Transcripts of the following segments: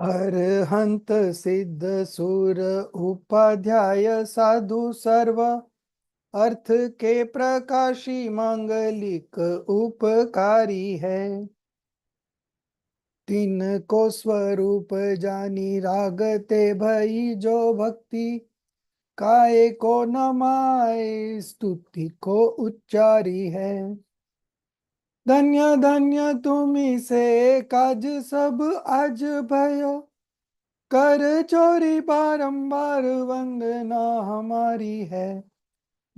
अरहंत सिद्ध सुर उपाध्याय साधु सर्व अर्थ के प्रकाशी मांगलिक उपकारी है। तीन को स्वरूप जानी रागते भई जो भक्ति काये को नमाय स्तुति को उच्चारी है। धन्य धन्य तुम्ही से काज सब आज भयो कर चोरी बारंबार वंदना हमारी है।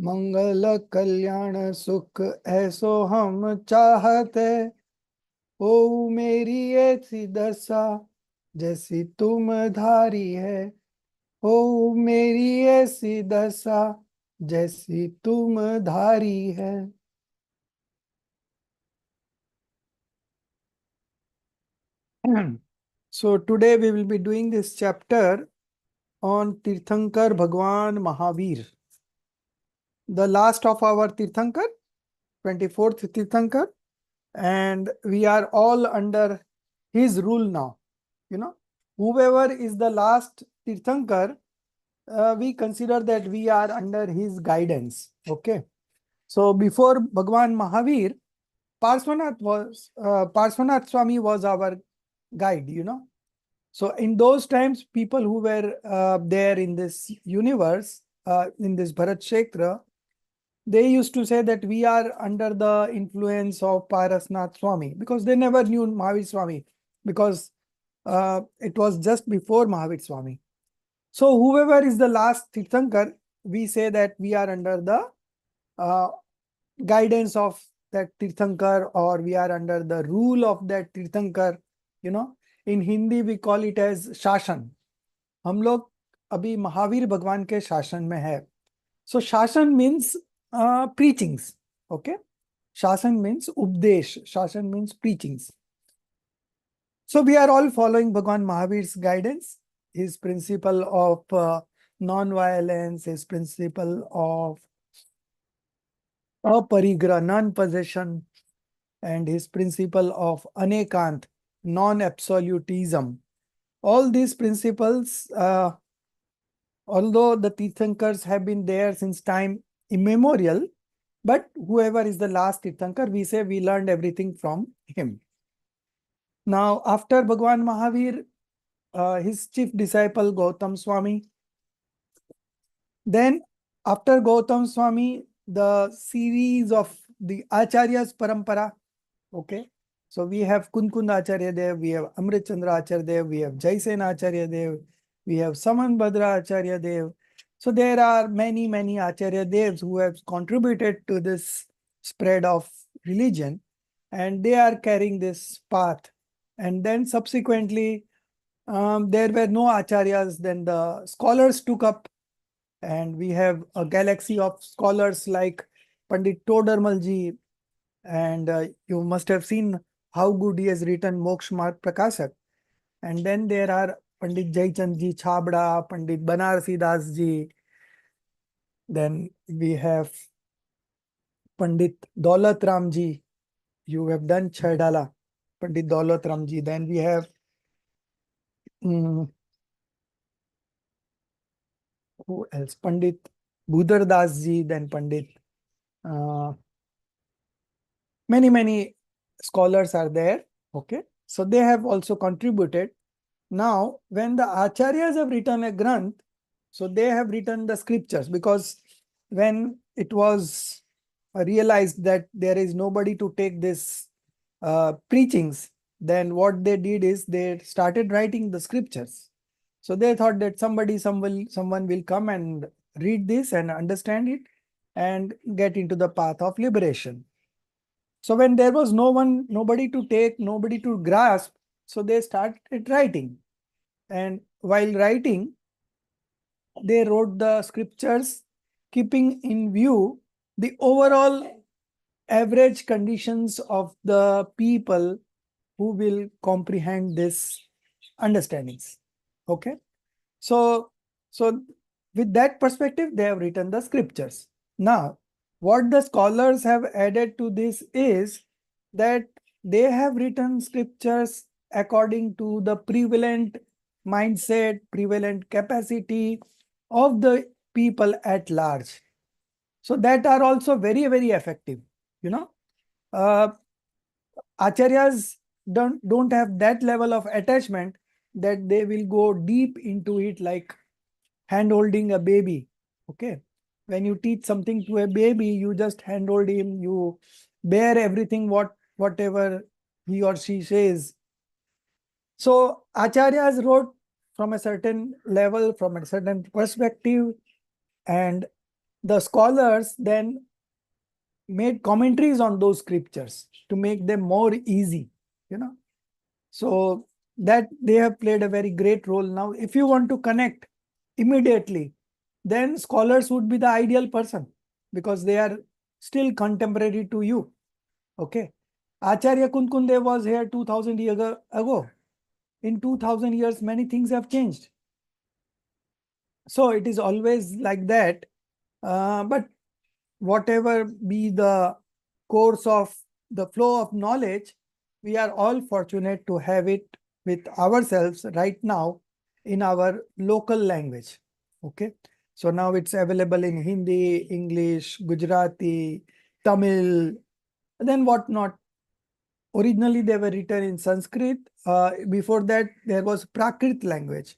मंगल कल्याण सुख ऐसो हम चाहते ओ मेरी ऐसी दशा जैसी तुम धारी है। ओ मेरी ऐसी दशा जैसी तुम धारी है। So today we will be doing this chapter on Tirthankar Bhagwan Mahavir, the last of our Tirthankar, 24th Tirthankar, and we are all under his rule now. Whoever is the last Tirthankar, we consider that we are under his guidance. Okay. So before Bhagwan Mahavir, Parshvanath Swami was our guide. So in those times, people who were there in this universe, in this Bharat Kshetra, they used to say that we are under the influence of Parasnath Swami because they never knew Mahavir Swami because it was just before Mahavir Swami. So whoever is the last Tirthankar, we say that we are under the uh, guidance of that Tirthankar, or we are under the rule of that Tirthankar. In Hindi we call it as शासन. हम लोग अभी महावीर भगवान के शासन में है. So शासन means preachings. Okay. शासन means उपदेश. शासन means preachings. So we are all following Bhagwan Mahavir's guidance, his principle of non-violence, his principle of aparigraha, non-possession, and his principle of anekant, non-absolutism. All these principles, although the Tirthankars have been there since time immemorial, but whoever is the last Tirthankar, we say we learned everything from him. Now, after Bhagwan Mahavir, his chief disciple Gautam Swami. Then, after Gautam Swami, the series of the Acharyas Parampara. Okay. So we have Kunkund Acharya Dev, we have Amrit Chandra Acharya Dev, we have Jaisen Acharya Dev, we have Saman Bhadra Acharya Dev. So there are many, many Acharya Devs who have contributed to this spread of religion, and they are carrying this path. And then subsequently, there were no Acharyas, then the scholars took up, and we have a galaxy of scholars like Pandit Todarmal ji, and you must have seen how good he has written Moksha Marg Prakashak. And then there are Pandit Jaichand ji Chhabda, Pandit Banarsi Das ji. Then we have Pandit Daulat Ram ji. You have done Chaidala, Pandit Daulat Ram ji. Then we have who else? Pandit Budhar Das ji. Then Pandit. Many scholars are there. Okay. So they have also contributed. Now, when the Acharyas have written a Granth, so they have written the scriptures, because when it was realized that there is nobody to take this preachings, then what they did is they started writing the scriptures. So they thought that someone will come and read this and understand it and get into the path of liberation. So when there was nobody to take, nobody to grasp, so they started writing. And while writing, they wrote the scriptures keeping in view the overall average conditions of the people who will comprehend this understandings. Okay. So with that perspective, they have written the scriptures. Now, what the scholars have added to this is that they have written scriptures according to the prevalent mindset, prevalent capacity of the people at large. So that are also very, very effective. You know, uh, acharyas don't have that level of attachment that they will go deep into it, like hand holding a baby. Okay, when you teach something to a baby, you just handhold him, you bear everything whatever he or she says. So acharyas wrote from a certain level, from a certain perspective, and the scholars then made commentaries on those scriptures to make them more easy, you know. So that they have played a very great role. Now if you want to connect immediately, then scholars would be the ideal person, because they are still contemporary to you. Okay, Acharya Kunkundev was here 2000 years ago. In 2000 years many things have changed. So it is always like that. But whatever be the course of the flow of knowledge, we are all fortunate to have it with ourselves right now in our local language. Okay, so now it's available in Hindi, English, Gujarati, Tamil, then what not. Originally they were written in Sanskrit. Before that there was Prakrit language,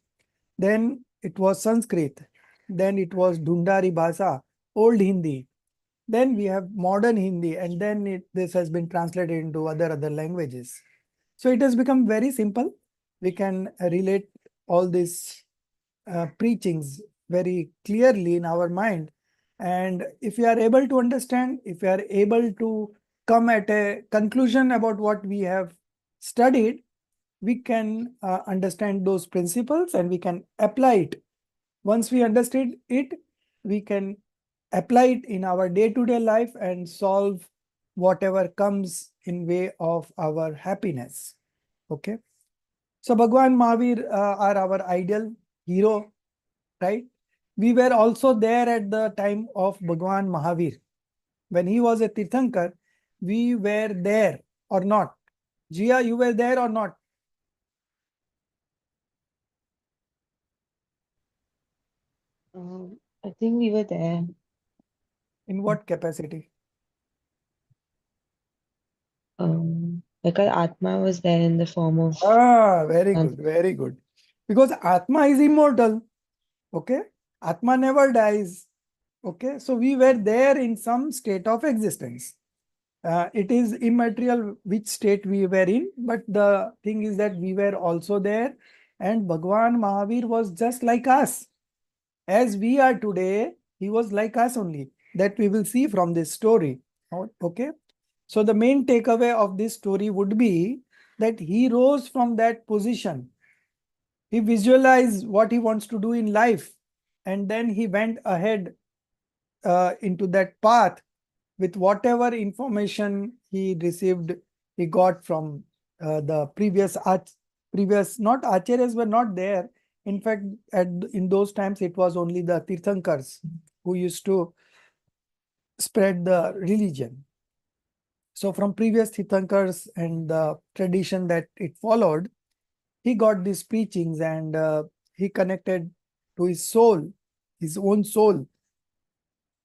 then it was Sanskrit, then it was Dhundari Bhasa, Old Hindi, then we have modern Hindi, and then this has been translated into other languages. So it has become very simple. We can relate all these preachings very clearly in our mind. And if we are able to understand, if we are able to come at a conclusion about what we have studied, we can understand those principles and we can apply it. Once we understand it, we can apply it in our day-to-day life and solve whatever comes in way of our happiness. Okay. So Bhagwan Mahavir are our ideal hero, right? We were also there at the time of Bhagwan Mahavir. When he was a Tirthankar, we were there or not? Jia, you were there or not? I think we were there. In what capacity? Like our Atma was there in the form of Ah, very um, good, very good. Because Atma is immortal. Okay. Atma never dies. Okay. So we were there in some state of existence. It is immaterial which state we were in, but the thing is that we were also there, and Bhagwan Mahavir was just like us. As we are today, he was like us only. That we will see from this story. Okay. So the main takeaway of this story would be that he rose from that position. He visualized what he wants to do in life, and then he went ahead into that path with whatever information he received, he got from the previous, not acharyas were not there. In fact, in those times, it was only the Tirthankars who used to spread the religion. So from previous Tirthankars and the tradition that it followed, he got these preachings, and he connected to his soul, his own soul.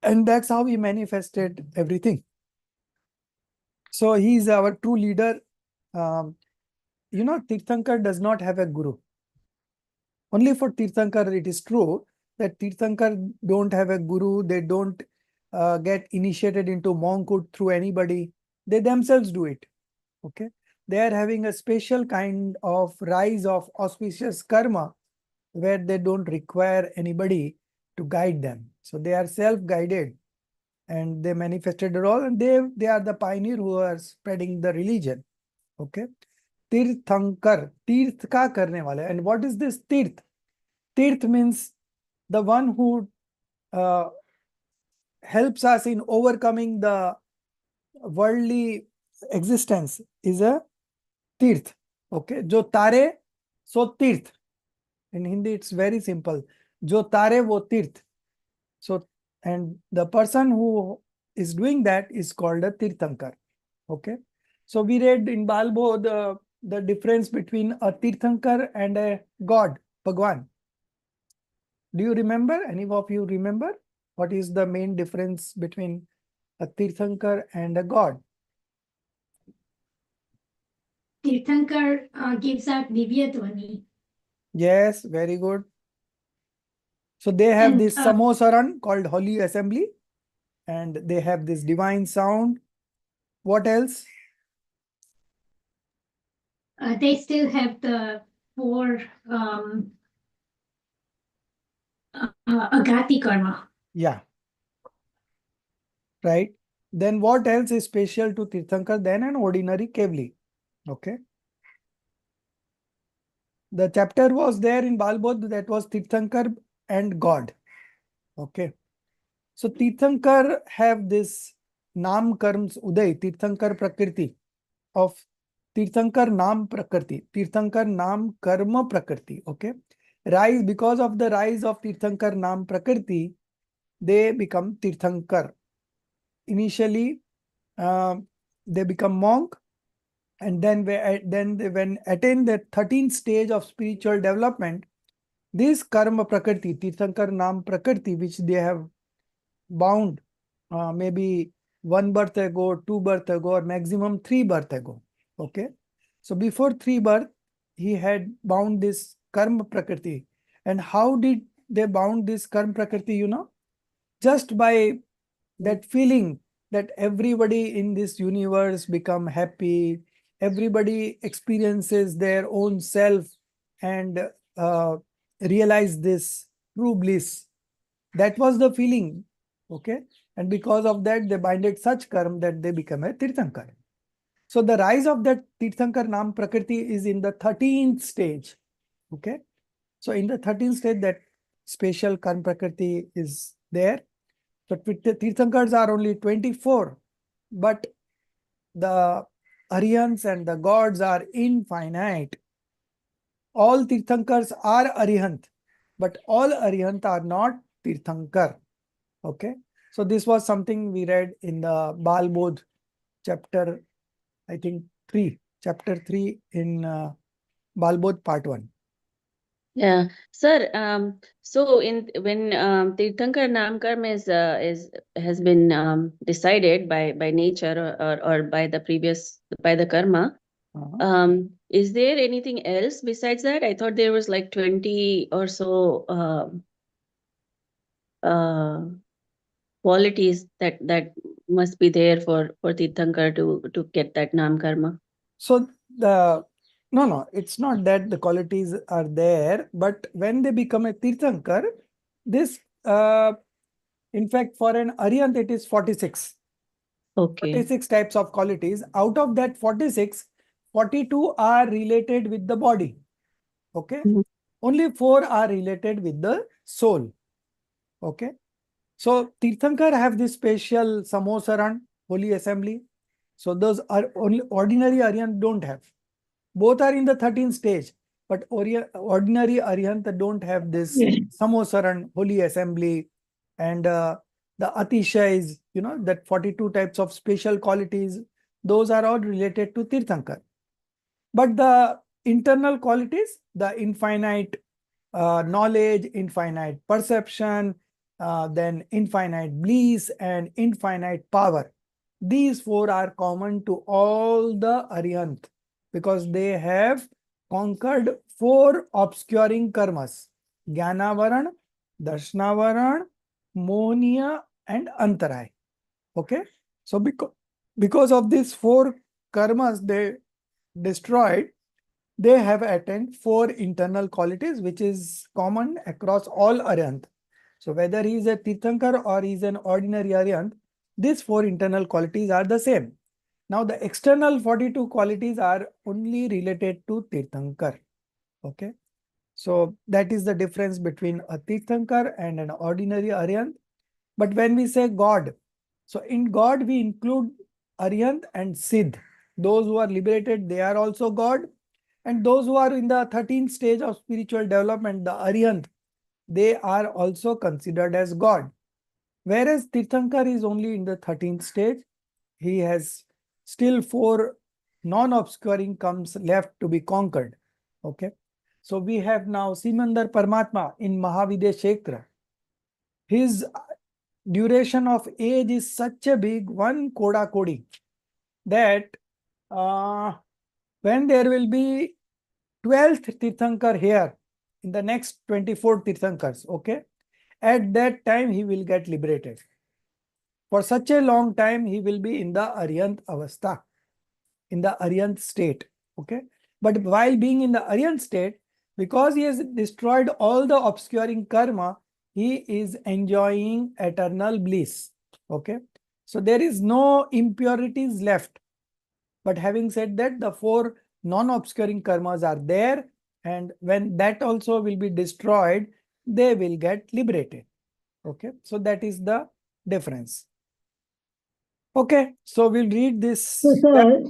And that's how he manifested everything. So he is our true leader. Tirthankar does not have a guru. Only for Tirthankar it is true that Tirthankar don't have a guru. They don't get initiated into monkhood through anybody. They themselves do it. Okay. They are having a special kind of rise of auspicious karma where they don't require anybody to guide them. So they are self-guided, and they manifested a role, and they are the pioneer who are spreading the religion. Okay. Tirthankar, तीर्थ का करने वाले. And what is this tirth? Tirth means the one who uh, helps us in overcoming the worldly existence is a tirth. Okay. Jo tare, so tirth. In Hindi, it's very simple. Jo tare, wo tirth. So, and the person who is doing that is called a tirthankar. Okay. So we read in Balbo the difference between a tirthankar and a god. Bhagwan. Do you remember? Any of you remember? What is the main difference between a Tirthankar and a god? Tirthankar gives out Divya Dhwani. Yes, very good. So they have And, this Samosaran called Holy Assembly, and they have this divine sound. What else? they still have the 4 Agati karma. Yeah, right. Then what else is special to Tirthankar than an ordinary Kevli? Okay. The chapter was there in Balbodh, that was Tirthankar and God. Okay. So Tirthankar have this Nam Karms Uday, Tirthankar Prakriti of Tirthankar Nam Prakriti, Tirthankar Nam Karma Prakriti. Okay. Rise, because of the rise of Tirthankar Nam Prakriti, they become Tirthankar. Initially, they become monk, and then when attain the 13th stage of spiritual development, this karma prakriti, Tirthankar Nam Prakriti, which they have bound maybe 1 birth ago, 2 birth ago, or maximum 3 birth ago. Okay. So before 3 birth, he had bound this karma prakriti. And how did they bound this karma prakriti, you know? Just by that feeling that everybody in this universe become happy, everybody experiences their own self and uh, realize this true bliss. That was the feeling. Okay. And because of that, they binded such karma that they become a Tirthankar. So the rise of that Tirthankar Nam Prakriti is in the 13th stage. Okay. So in the 13th stage, that special karma Prakriti is there. So Tirthankars are only 24, but the Aryans and the gods are infinite. All Tirthankars are Aryant, but all Aryant are not Tirthankar. Okay. So this was something we read in the Balbodh chapter, I think chapter 3 in Balbodh part 1. Yeah, sir. So in when Tirthankar Namkarm is has been decided by nature or by the previous by the karma. Is there anything else besides that? I thought there was like 20 or so qualities that must be there for Tirthankar to get that Nam karma. So no, it's not that the qualities are there, but when they become a Tirthankar, this in fact for an Aryant it is 46. Okay. 46 types of qualities. Out of that 46, 42 are related with the body. Okay. Mhm. Only 4 are related with the soul. Okay. So Tirthankar have this special Samosaran, holy assembly. So those are only ordinary Aryan don't have. Both are in the 13th stage, but ordinary Arihant don't have this Samosaran, holy assembly, and the Atishais, that 42 types of special qualities, those are all related to Tirthankar. But the internal qualities, the infinite knowledge, infinite perception, then infinite bliss and infinite power. These 4 are common to all the Arihant because they have conquered 4 obscuring karmas: Jnanavaran, Darshanavaran, Mohniya, and Antaray. Okay. So because of these 4 karmas they destroyed, they have attained 4 internal qualities, which is common across all Aryant. So whether he is a Tirthankar or he is an ordinary Aryant, these 4 internal qualities are the same. Now the external 42 qualities are only related to Tirthankar. Okay. So that is the difference between a Tirthankar and an ordinary Aryant. But when we say God, so in God we include Aryant and Siddh. Those who are liberated, they are also God. And those who are in the 13th stage of spiritual development, the Aryant, they are also considered as God. Whereas Tirthankar is only in the 13th stage. He has still 4 non-obscuring comes left to be conquered. Okay. So we have now Simandar Paramatma in Mahavidya Kshetra. His duration of age is such a big one Koda Kodi that when there will be 12th Tirthankar here in the next 24 Tirthankars, okay, at that time he will get liberated. For such a long time, he will be in the Aryant Avastha, in the Aryant state, okay. But while being in the Aryant state, because he has destroyed all the obscuring karma, he is enjoying eternal bliss, okay. So there is no impurities left. But having said that, the 4 non-obscuring karmas are there, and when that also will be destroyed, they will get liberated, okay. So that is the difference. Okay, so we'll read this. So, sir,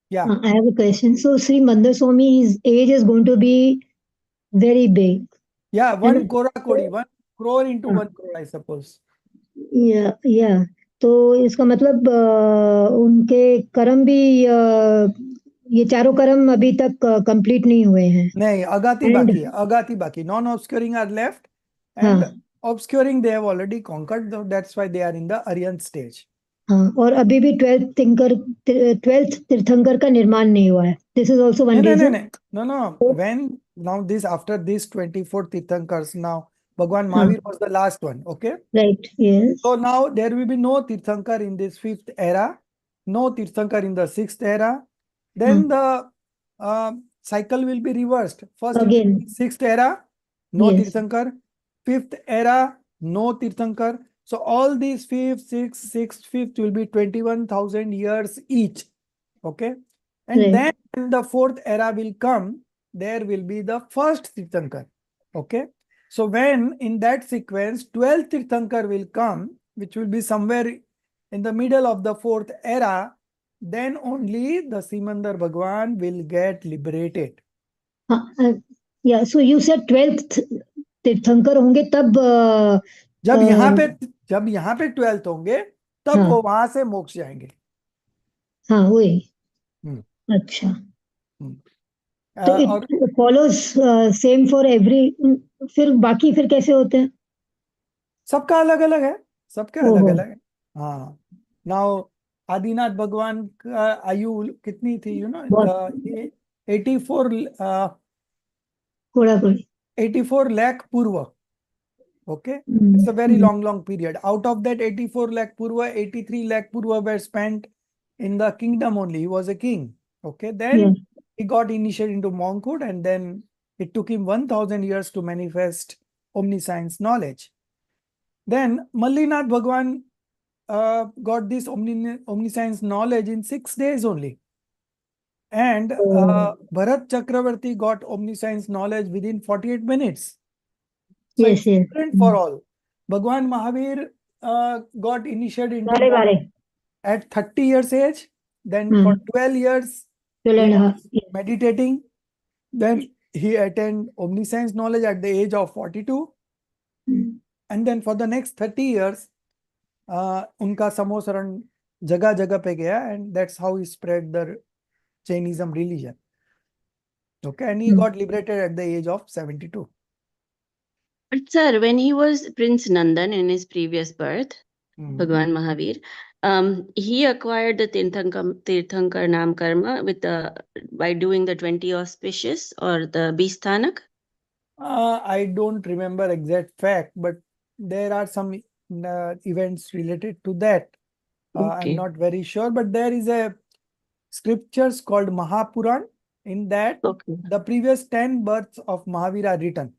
Yeah, I have a question. So, Sri Mandar Swami's age is going to be very big. yeah, And 1 crore kodi, 1 crore into हाँ, 1 crore, I suppose. या तो इसका मतलब उनके कर्म भी ये चारों कर्म अभी तक कंप्लीट नहीं हुए हैं नहीं, अगाति एंड बाकी है, अगाति बाकी. Non-obscuring are left, and हाँ obscuring they have already conquered. That's why they are in the Aryan stage. हाँ और अभी भी 12th तीर्थंकर का निर्माण नहीं हुआ है. This is also one No, reason. no. When now this after this 24 Tirthankars, now Bhagwan हाँ Mahavir was the last one, okay? Right yes So now there will be no Tirthankar in this 5th era, no Tirthankar in the 6th era. Then the cycle will be reversed. First it will again be 6th era, no yes Tirthankar. 5th era, no Tirthankar. So all these 5th, 6th, 6th, 5th will be 21,000 years each. Okay. And then right when the 4th era will come, there will be the first Tirthankar. Okay. So when in that sequence 12th Tirthankar will come, which will be somewhere in the middle of the 4th era, then only the Simandar Bhagwan will get liberated. हाँ या so you said 12th तीर्थंकर होंगे तब जब यहाँ पे 12th होंगे, तब हाँ वो वहां से मोक्ष जाएंगे. हाँ वही हम्म, अच्छा हम्म. तो और it follows same for every. फिर बाकी फिर कैसे होते हैं? सबका अलग अलग है, सबके अलग ओहो अलग है. हाँ. नाउ आदिनाथ भगवान का आयु कितनी थी, बहुत 84 थोड़ा कोई 84 lakh purva. Okay, it's a very long period. Out of that 84 lakh purva, 83 lakh purva were spent in the kingdom only. He was a king. Okay, या then he got initiated into monkhood, and then it took him 1000 years to manifest omniscience knowledge. Then Mallinath Bhagwan got this omniscience knowledge in 6 days only. And Bharat Chakravarti got omniscience knowledge within 48 minutes. So yes it's yes different for all. Bhagwan Mahavir got initiated into बारे बारे monkhood at 30 years age. Then हाँ for 12 years, twelve he and was half meditating. Then he attained omniscience knowledge at the age of 42. And then for the next 30 years, उनका समोसरण जगह जगह पे गया, and that's how he spread the Jainism religion. Okay, and he got liberated at the age of 72. But sir, when he was Prince Nandan in his previous birth, Bhagwan Mahavir, he acquired the Tirthankar Nam Karma with by doing the 20 auspicious or the Bisthanak. I don't remember exact fact, but there are some events related to that. I'm Okay. not very sure, but there is a scriptures called Mahapuran. In that, Okay. the previous 10 births of Mahavir are written.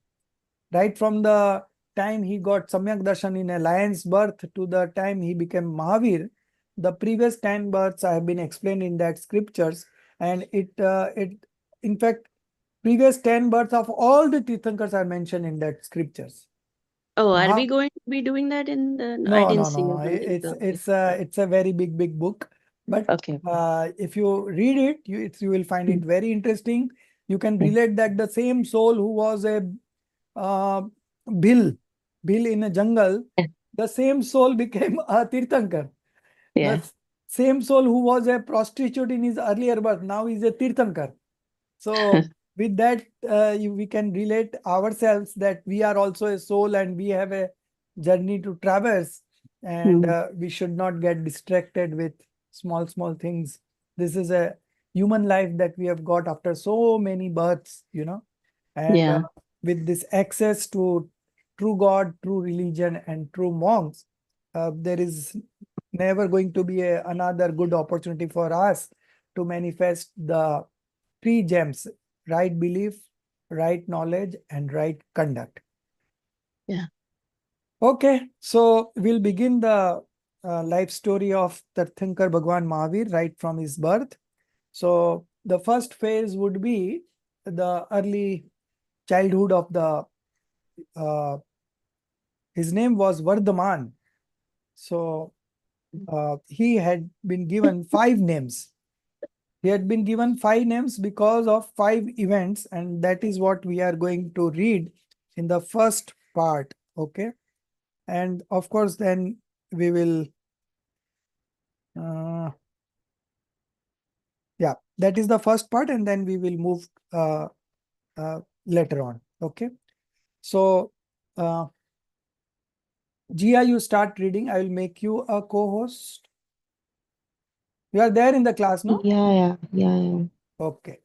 Right from the time he got Samyak Darshan in a lion's birth to the time he became Mahavir, the previous 10 births have been explained in that scriptures, and it in fact previous 10 births of all the Tirthankars are mentioned in that scriptures. Oh, are Maha- we going to be doing that in the? I No, didn't no, see no. something. It's a very big book. But Okay. if you read it, you will find it very interesting. You can Hmm. relate that the same soul who was a Bhil in a jungle, Yeah. the same soul became a Tirthankar. Yeah. The same soul who was a prostitute in his earlier birth, now is a Tirthankar. So with that, we can relate ourselves that we are also a soul and we have a journey to traverse, and we should not get distracted with small things. This is a human life that we have got after so many births, and Yeah. with this access to true God, true religion, and true monks, there is never going to be another good opportunity for us to manifest the three gems: right belief, right knowledge, and right conduct. Yeah. Okay, so we'll begin the life story of Tirthankar Bhagwan Mahavir right from his birth. So the first phase would be the early childhood of the his name was Vardhaman. So he had been given 5 names. He had been given 5 names because of 5 events, and that is what we are going to read in the first part. Okay. And of course, then we will, yeah, that is the first part, and then we will move later on. Okay. So, Gia, you start reading. I will make you a co-host. You are there in the class, no? Yeah. Okay.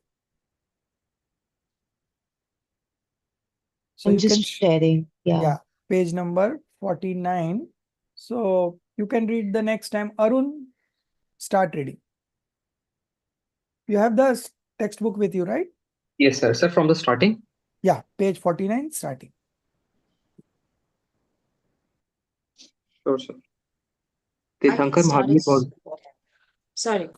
So I'm you can, just sharing. yeah, page number 49. So you can read the next time. Arun, start reading. You have the textbook with you, right? Yes, sir. Sir, from the starting. Yeah, page 49, starting. Sure, sir. I can Tirthankar start Mahavir it. was Sorry.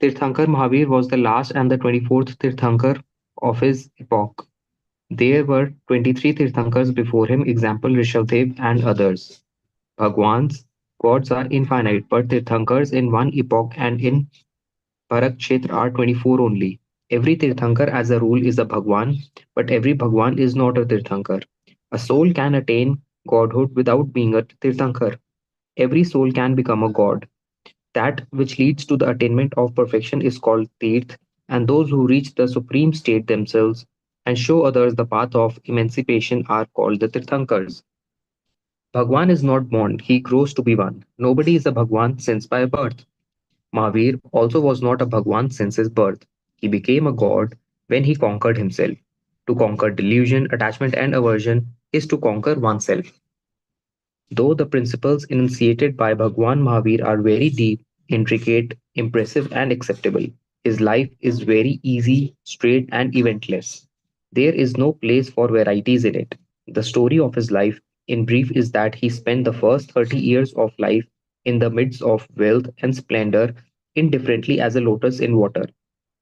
Tirthankar Mahavir was the last and the 24th Tirthankar of his epoch. There were 23 Tirthankars before him, example Rishabdev and others. Bhagwans, gods are infinite, but Tirthankars in one epoch and in Bharat are 24 only. Every Tirthankar as a rule is a Bhagwan, but every Bhagwan is not a Tirthankar. A soul can attain godhood without being a Tirthankar. Every soul can become a god. That which leads to the attainment of perfection is called Tirth, and those who reach the supreme state themselves and show others the path of emancipation are called the Tirthankars. Bhagwan is not born, he grows to be one. Nobody is a Bhagwan since by birth. Mahavir also was not a Bhagwan since his birth. He became a god when he conquered himself. To conquer delusion, attachment, and aversion is to conquer oneself. Though the principles enunciated by Bhagwan Mahavir are very deep, intricate, impressive, and acceptable, his life is very easy, straight, and eventless. There is no place for varieties in it. The story of his life, in brief, is that he spent the first 30 years of life in the midst of wealth and splendor, indifferently as a lotus in water.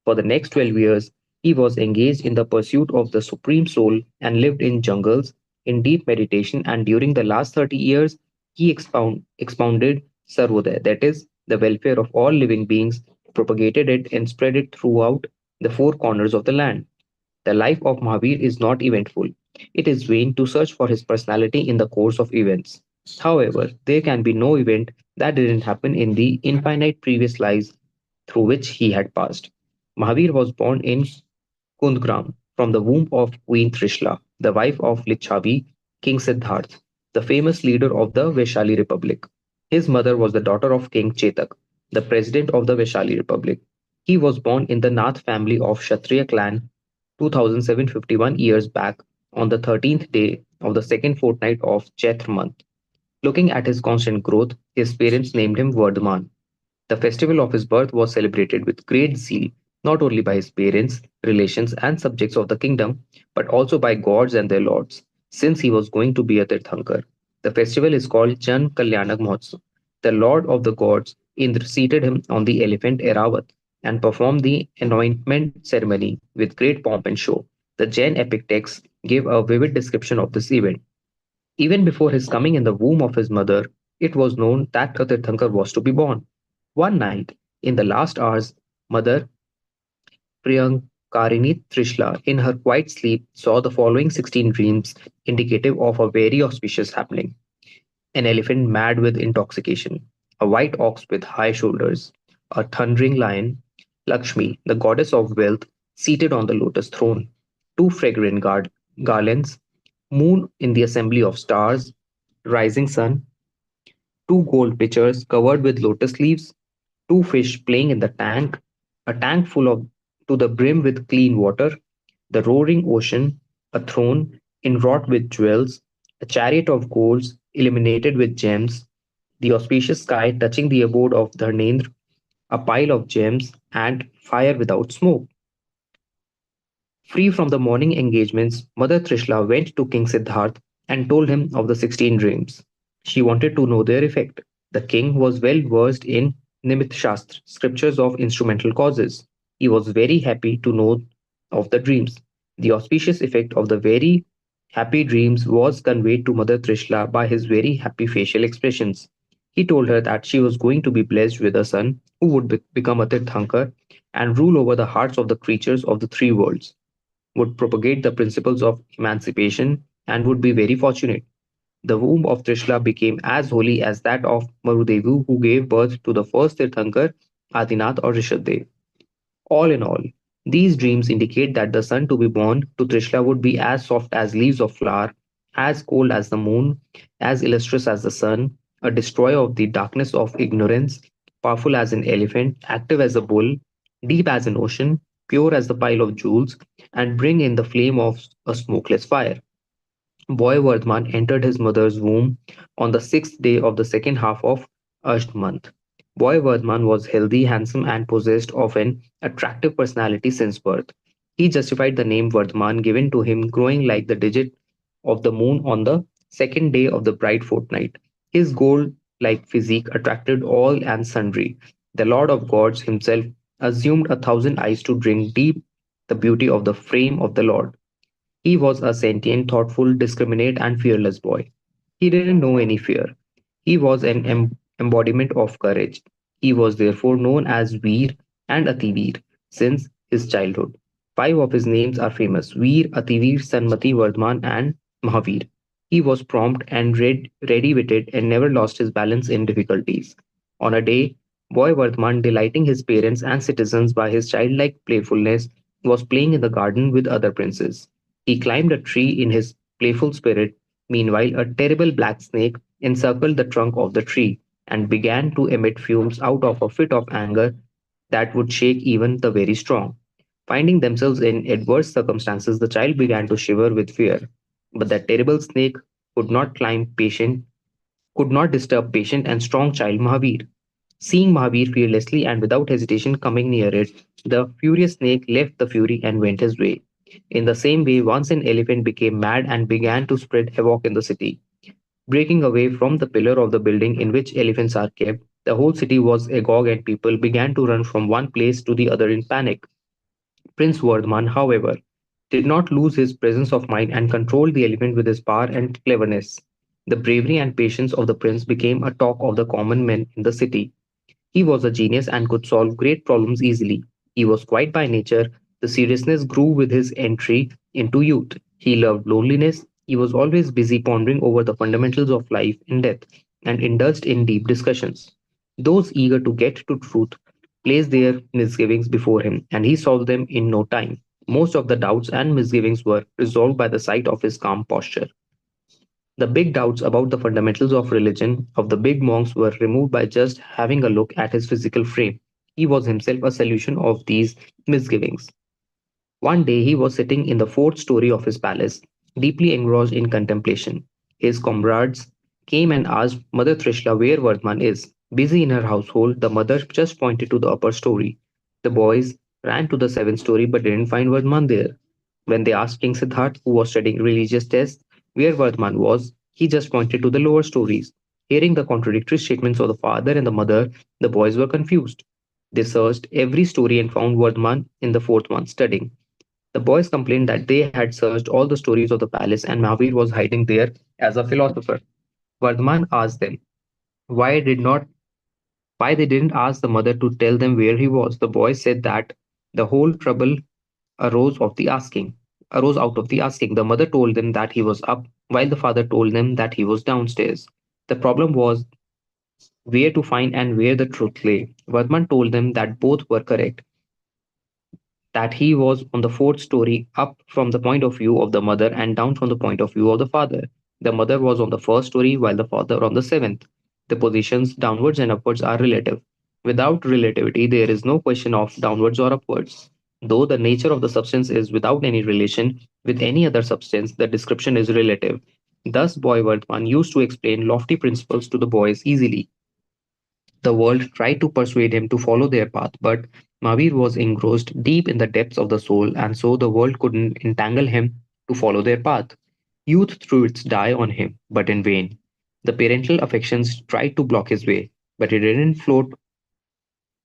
For the next 12 years, he was engaged in the pursuit of the Supreme Soul and lived in jungles, in deep meditation, and during the last 30 years, he expounded Sarvodaya, that is, the welfare of all living beings, propagated it, and spread it throughout the 4 corners of the land. The life of Mahavir is not eventful. It is vain to search for his personality in the course of events. However, there can be no event that didn't happen in the infinite previous lives through which he had passed. Mahavir was born in Kundgram from the womb of Queen Trishla, the wife of Lichavi, King Siddharth, the famous leader of the Vaishali Republic. His mother was the daughter of King Chetak, the president of the Vaishali Republic. He was born in the Nath family of Kshatriya clan 2751 years back on the 13th day of the second fortnight of Chaitra month. Looking at his constant growth, his parents named him Vardhaman. The festival of his birth was celebrated with great zeal, not only by his parents, relations, and subjects of the kingdom, but also by gods and their lords, since he was going to be a Tirthankar. The festival is called Jan Kalyanak Mahotsav. The lord of the gods Indra seated him on the elephant Eravat and performed the anointment ceremony with great pomp and show. The Jain epic texts give a vivid description of this event. Even before his coming in the womb of his mother, it was known that a Tirthankar was to be born. One night, in the last hours, Mother Priyankarini Trishla, in her quiet sleep, saw the following 16 dreams indicative of a very auspicious happening: an elephant mad with intoxication, a white ox with high shoulders, a thundering lion, Lakshmi, the goddess of wealth, seated on the lotus throne, two fragrant garlands, moon in the assembly of stars, rising sun, two gold pitchers covered with lotus leaves, two fish playing in the tank, a tank full of to the brim with clean water, the roaring ocean, a throne inwrought with jewels, a chariot of gold illuminated with gems, the auspicious sky touching the abode of Dharnendra, a pile of gems, and fire without smoke. Free from the morning engagements, Mother Trishla went to King Siddharth and told him of the 16 dreams. She wanted to know their effect. The king was well versed in Nimit Shastra, scriptures of instrumental causes. He was very happy to know of the dreams. The auspicious effect of the very happy dreams was conveyed to Mother Trishla by his very happy facial expressions. He told her that she was going to be blessed with a son who would become a Tirthankar and rule over the hearts of the creatures of the three worlds, would propagate the principles of emancipation, and would be very fortunate. The womb of Trishla became as holy as that of Marudevu, who gave birth to the first Tirthankar, Adinath or Rishabdev. All in all, these dreams indicate that the son to be born to Trishla would be as soft as leaves of flower, as cold as the moon, as illustrious as the sun, a destroyer of the darkness of ignorance, powerful as an elephant, active as a bull, deep as an ocean, pure as the pile of jewels, and bring in the flame of a smokeless fire. Boy Vardhman entered his mother's womb on the sixth day of the second half of Asht month. Boy Vardhman was healthy, handsome, and possessed of an attractive personality since birth. He justified the name Vardhman given to him, growing like the digit of the moon on the second day of the bright fortnight. His gold like physique attracted all and sundry. The Lord of Gods himself assumed 1,000 eyes to drink deep the beauty of the frame of the Lord. He was a sentient, thoughtful, discriminate, and fearless boy. He didn't know any fear. He was an embodiment of courage. He was therefore known as Veer and Ativeer since his childhood. Five of his names are famous: Veer, Ativeer, Sanmati, Vardhman, and Mahavir. He was prompt and ready witted and never lost his balance in difficulties. On a day, boy Vardhman, delighting his parents and citizens by his childlike playfulness, was playing in the garden with other princes. He climbed a tree in his playful spirit. Meanwhile, a terrible black snake encircled the trunk of the tree and began to emit fumes out of a fit of anger that would shake even the very strong. Finding themselves in adverse circumstances, the child began to shiver with fear. But that terrible snake could not could not disturb patient and strong child Mahavir. Seeing Mahavir fearlessly and without hesitation coming near it, the furious snake left the fury and went his way. In the same way, once an elephant became mad and began to spread havoc in the city. Breaking away from the pillar of the building in which elephants are kept, the whole city was agog and people began to run from one place to the other in panic. Prince Vardhan, however, did not lose his presence of mind and controlled the elephant with his power and cleverness. The bravery and patience of the prince became a talk of the common men in the city. He was a genius and could solve great problems easily. He was quiet by nature. The seriousness grew with his entry into youth. He loved loneliness. He was always busy pondering over the fundamentals of life and death and indulged in deep discussions. Those eager to get to truth placed their misgivings before him, and he solved them in no time. Most of the doubts and misgivings were resolved by the sight of his calm posture. The big doubts about the fundamentals of religion of the big monks were removed by just having a look at his physical frame. He was himself a solution of these misgivings. One day he was sitting in the fourth story of his palace, deeply engrossed in contemplation. His comrades came and asked Mother Trishla where Vardhman is. Busy in her household, the mother just pointed to the upper story. The boys ran to the seventh story but didn't find Vardhman there. When they asked King Siddharth, who was studying religious tests, where Vardhman was, he just pointed to the lower stories. Hearing the contradictory statements of the father and the mother, the boys were confused. They searched every story and found Vardhman in the fourth one studying. The boys complained that they had searched all the stories of the palace and Mahavir was hiding there as a philosopher. Vardhman asked them why not why they didn't ask the mother to tell them where he was. The boys said that the whole trouble arose of the asking arose out of the asking. The mother told them that he was up, while the father told them that he was downstairs. The problem was where to find and where the truth lay. Vardhman told them that both were correct. that he was on the fourth story up from the point of view of the mother and down from the point of view of the father. The mother was on the first story while the father on the seventh. The positions downwards and upwards are relative. Without relativity, there is no question of downwards or upwards. Though the nature of the substance is without any relation with any other substance, the description is relative. Thus, Boy Vardhman used to explain lofty principles to the boys easily. The world tried to persuade him to follow their path, but Mahavir was engrossed deep in the depths of the soul, and so the world couldn't entangle him to follow their path. Youth threw its die on him, but in vain. The parental affections tried to block his way, but he didn't float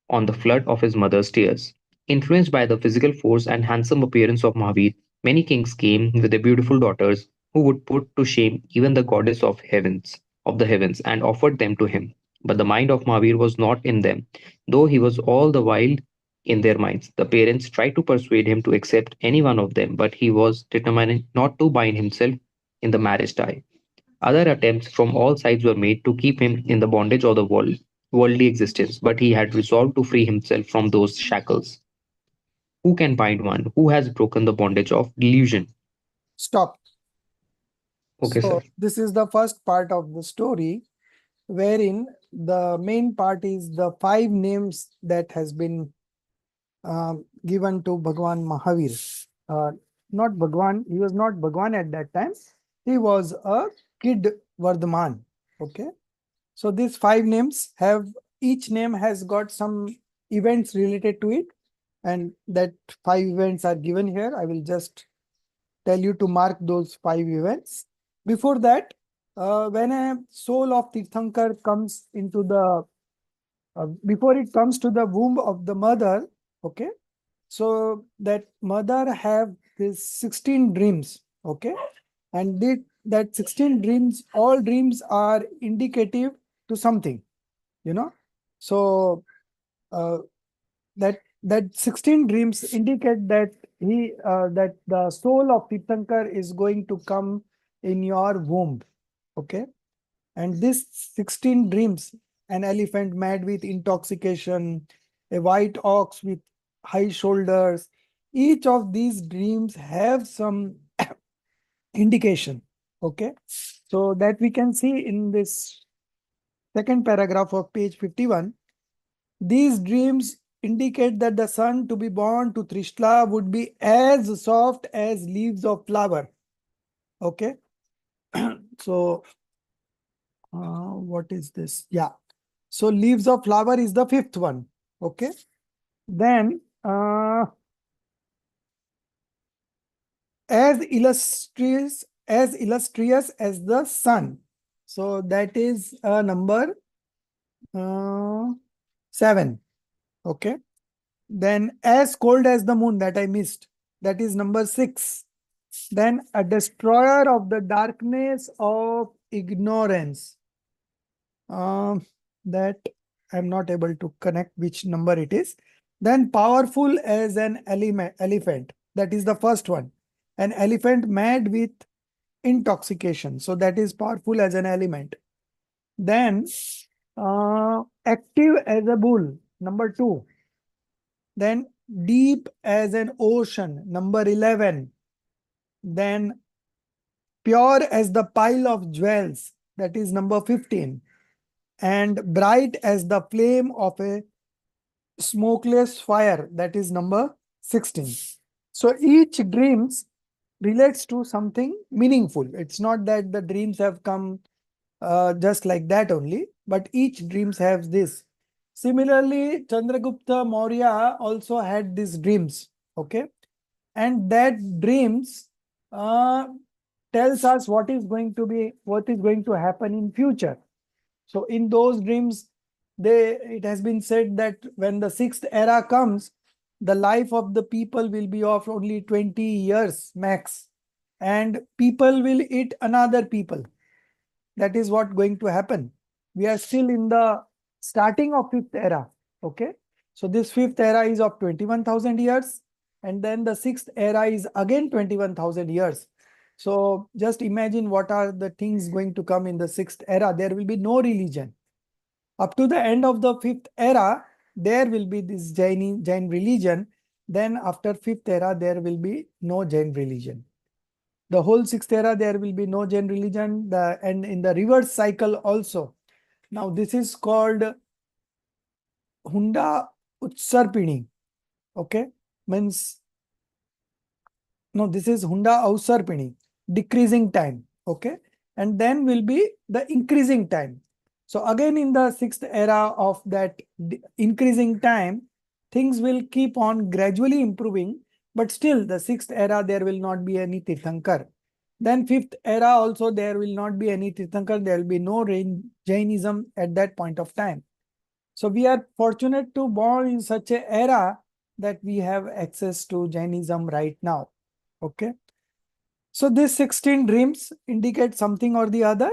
on the flood of his mother's tears. Influenced by the physical force and handsome appearance of Mahavir, many kings came with their beautiful daughters who would put to shame even the goddess of the heavens, and offered them to him. But the mind of Mahavir was not in them, though he was all the while in their minds. The parents tried to persuade him to accept any one of them, but he was determined not to bind himself in the marriage tie. Other attempts from all sides were made to keep him in the bondage of the worldly existence, but he had resolved to free himself from those shackles. Who can bind one who has broken the bondage of delusion? Stop. Okay, So sir. this is the first part of the story, wherein the main part is the 5 names that has been given to Bhagwan Mahavir. Not Bhagwan, he was not Bhagwan at that time. He was a kid Vardhaman. Okay. So these 5 names have, each name has got some events related to it. And that 5 events are given here. I will just tell you to mark those 5 events. Before that, when a soul of Tirthankar comes into the, before it comes to the womb of the mother, okay, so that mother have these 16 dreams, okay, and that 16 dreams, all dreams are indicative to something, you know. So that 16 dreams indicate that that the soul of Tirthankar is going to come in your womb, okay. And this 16 dreams, an elephant mad with intoxication, a white ox with high shoulders, each of these dreams have some indication, okay. So that we can see in this second paragraph of page 51. These dreams indicate that the son to be born to Trishla would be as soft as leaves of flower. Okay. So, what is this? Yeah. So, leaves of flower is the 5th one. Okay. Then, as illustrious as the sun. So, that is number 7. Okay. Then as cold as the moon, that I missed. That is number 6. Then a destroyer of the darkness of ignorance. That I'm not able to connect which number it is. Then powerful as an elephant. That is the first one. An elephant mad with intoxication. So that is powerful as an element. Then active as a bull. Number 2. Then deep as an ocean, number 11. Then pure as the pile of jewels, that is number 15. And bright as the flame of a smokeless fire, that is number 16. So each dreams relates to something meaningful. It's not that the dreams have come just like that only, but each dreams has this. Similarly, Chandragupta Maurya also had these dreams, okay? And that dreams tells us what is going to happen in future. So in those dreams, it has been said that when the 6th era comes, the life of the people will be of only 20 years max, and people will eat another people. That is what going to happen. We are still in the starting of 5th era. Okay. So this 5th era is of 21,000 years. And then the 6th era is again 21,000 years. So just imagine what are the things going to come in the 6th era. There will be no religion. Up to the end of the 5th era, there will be this Jain religion. Then after 5th era, there will be no Jain religion. The whole 6th era, there will be no Jain religion. And in the reverse cycle also. Now this is called Hunda Utsarpini. Okay, means no, this is Hunda Ausarpini, decreasing time. Okay, and then will be the increasing time. So again, in the 6th era of that increasing time, things will keep on gradually improving, but still the 6th era, there will not be any Tirthankar. Then 5th era also, there will not be any Tirthankar. There will be no Jainism at that point of time. So we are fortunate to born in such an era that we have access to Jainism right now. Okay. So these 16 dreams indicate something or the other.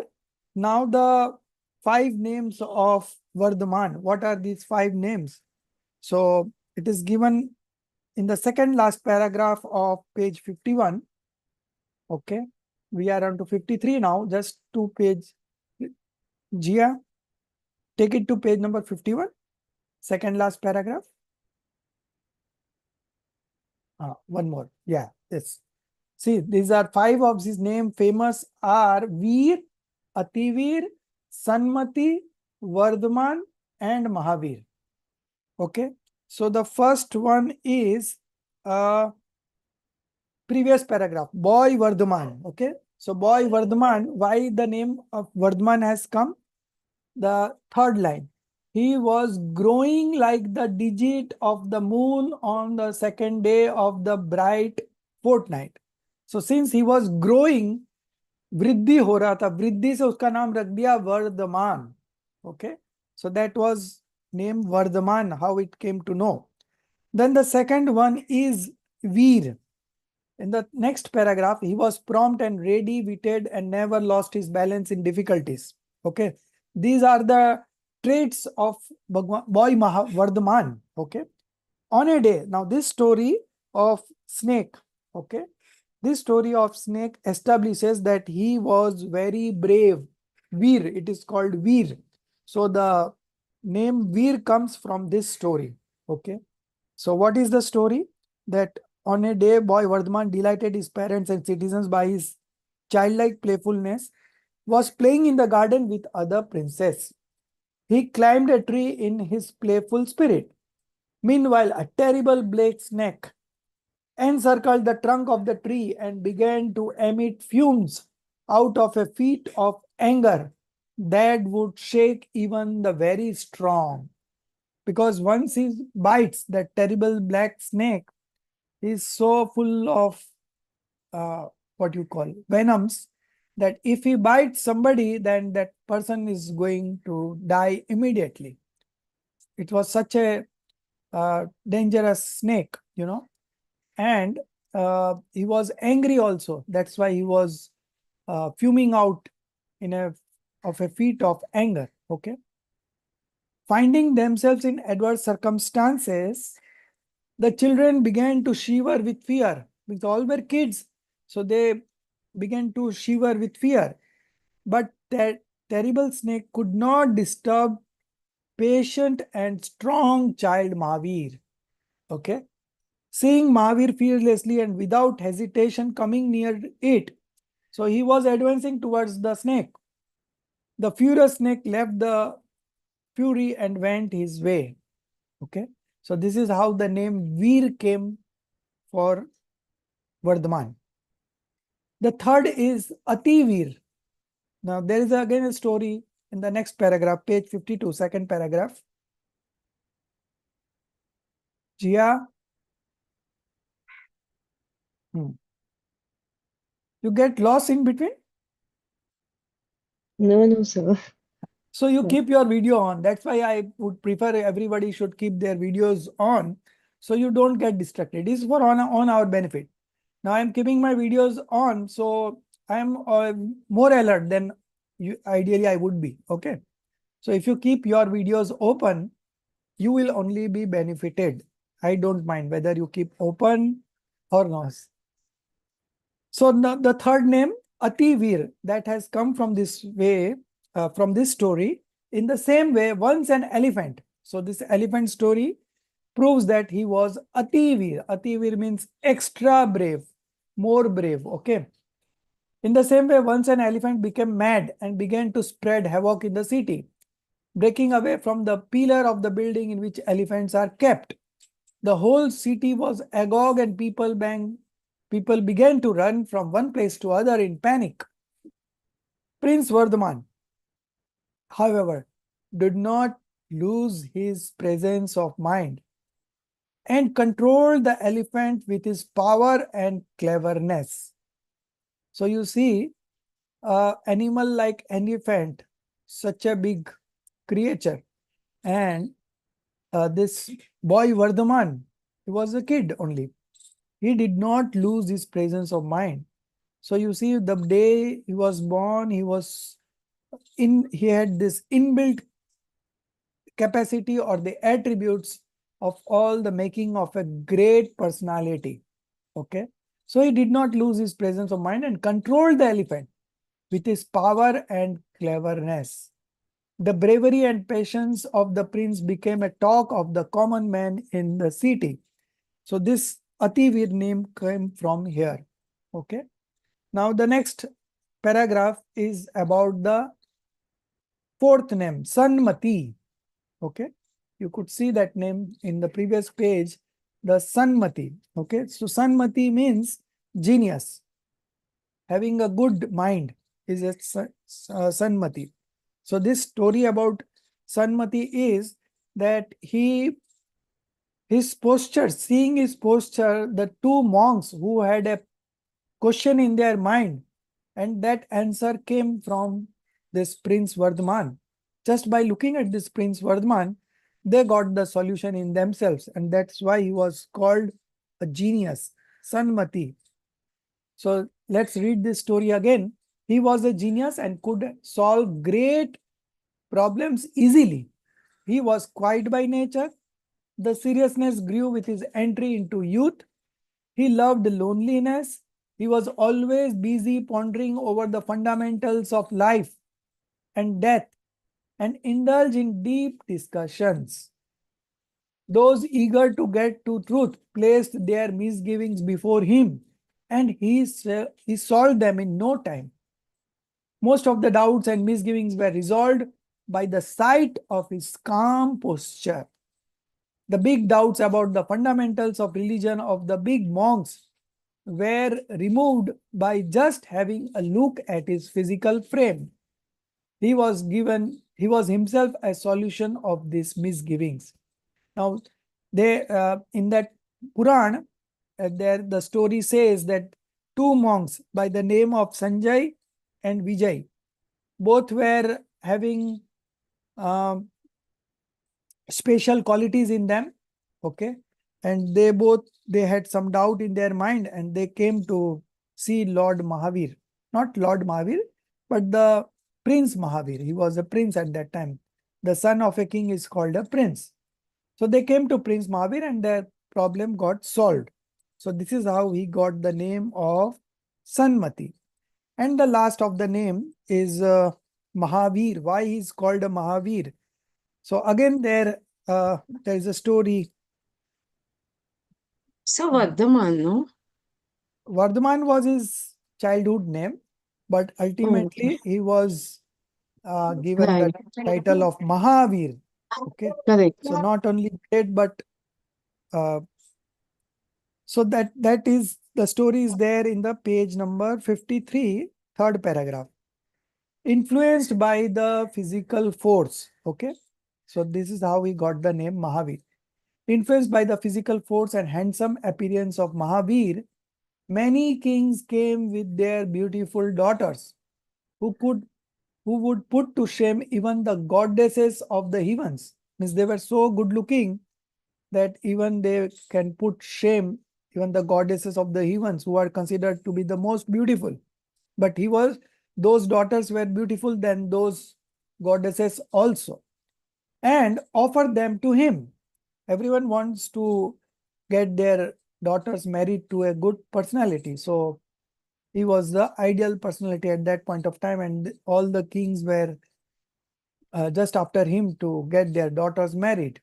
Now the 5 names of Vardhaman. What are these 5 names? So it is given in the second last paragraph of page 51. Okay. We are on to 53 now, just 2 page. Jia, take it to page number 51. Second last paragraph. One more. Yeah, yes. See, these are 5 of his name famous are Veer, Ativir, Sanmati, Vardhaman, and Mahavir. Okay. So the first one is previous paragraph, boy Vardhaman. Okay. So boy Vardhaman, why the name of Vardhaman has come? The third line. He was growing like the digit of the moon on the second day of the bright fortnight. So since he was growing, वृद्धि हो रहा था, वृद्धि से उसका नाम रख दिया Varthaman. Okay, so that was named Vardhaman, how it came to know. Then the second one is Veer. In the next paragraph, he was prompt and ready witted and never lost his balance in difficulties. Okay, these are the traits of boy Vardhaman. Okay, on a day, now this story of snake. Okay, this story of snake establishes that he was very brave. Veer, it is called Veer. So the name Veer comes from this story. Okay, so what is the story? That on a day, boy Vardhaman delighted his parents and citizens by his childlike playfulness, was playing in the garden with other princes. He climbed a tree in his playful spirit. Meanwhile, a terrible black snake encircled the trunk of the tree and began to emit fumes out of a fit of anger that would shake even the very strong. Because once he bites, that terrible black snake is so full of what you call venoms, that if he bites somebody, then that person is going to die immediately. It was such a dangerous snake, you know, and he was angry also. That's why he was fuming out in a fit of anger. Okay, finding themselves in adverse circumstances, the children began to shiver with fear, because all were kids. So they began to shiver with fear. But that terrible snake could not disturb patient and strong child Mahavir. Okay. Seeing Mahavir fearlessly and without hesitation coming near it, so he was advancing towards the snake. The furious snake left the fury and went his way. Okay. So this is how the name Veer came for Vardhaman. The third is Ativir. Now there is again a story in the next paragraph, page 52, second paragraph. Jia. You get lost in between? No, sir. So you No. keep your video on. That's why I would prefer everybody should keep their videos on, so you don't get distracted. This is for on our benefit. Now I'm keeping my videos on, so I'm more alert than ideally I would be. Okay. So if you keep your videos open, you will only be benefited. I don't mind whether you keep open or not. So the third name, Ativir, that has come from this way, from this story. In the same way, once an elephant. So this elephant story proves that he was Ativir. Ativir means extra brave, more brave. Okay. In the same way, once an elephant became mad and began to spread havoc in the city, breaking away from the pillar of the building in which elephants are kept. The whole city was agog and people began to run from one place to other in panic. Prince Vardhaman, however, did not lose his presence of mind and controlled the elephant with his power and cleverness. So you see, animal like elephant, such a big creature, and this boy Vardhaman, he was a kid only. He did not lose his presence of mind. So you see, the day he was born, he had this inbuilt capacity or the attributes of all the making of a great personality. Okay. So he did not lose his presence of mind and controlled the elephant with his power and cleverness. The bravery and patience of the prince became a talk of the common man in the city. So this Ativir name came from here. Okay. Now the next paragraph is about the fourth name, Sanmati. Okay. You could see that name in the previous page, the Sanmati. Okay. So Sanmati means genius. Having a good mind is a Sanmati. So this story about Sanmati is that his posture, seeing his posture, the two monks who had a question in their mind, and that answer came from this Prince Vardhaman. Just by looking at this Prince Vardhaman, they got the solution in themselves, and that's why he was called a genius, Sanmati. So let's read this story again. He was a genius and could solve great problems easily. He was quiet by nature. The seriousness grew with his entry into youth. He loved loneliness. He was always busy pondering over the fundamentals of life and death and indulged in deep discussions. Those eager to get to truth placed their misgivings before him, and he solved them in no time. Most of the doubts and misgivings were resolved by the sight of his calm posture. The big doubts about the fundamentals of religion of the big monks were removed by just having a look at his physical frame. He was himself a solution of these misgivings. Now, in that Puran, the story says that two monks by the name of Sanjay and Vijay, both were having special qualities in them. Okay. And they had some doubt in their mind, and they came to see Lord Mahavir. Not Lord Mahavir, but the Prince Mahavir. He was a prince at that time. The son of a king is called a prince. So they came to Prince Mahavir and their problem got solved. So this is how he got the name of Sanmati. And the last of the name is Mahavir. Why he is called a Mahavir? So again there is a story. So Vardhaman, no? Vardhaman was his childhood name, but ultimately he was given the Right. title of Mahavir. Okay. Correct. So not only great, but so that is the story is there in the page number 53, third paragraph. Influenced by the physical force. Okay. So this is how he got the name Mahavir. Influenced by the physical force and handsome appearance of Mahavir, many kings came with their beautiful daughters who would put to shame even the goddesses of the heavens. Means they were so good looking that even they can put shame even the goddesses of the heavens who are considered to be the most beautiful. But those daughters were beautiful than those goddesses also, and offer them to him. Everyone wants to get their daughters married to a good personality. So he was the ideal personality at that point of time, and all the kings were just after him to get their daughters married.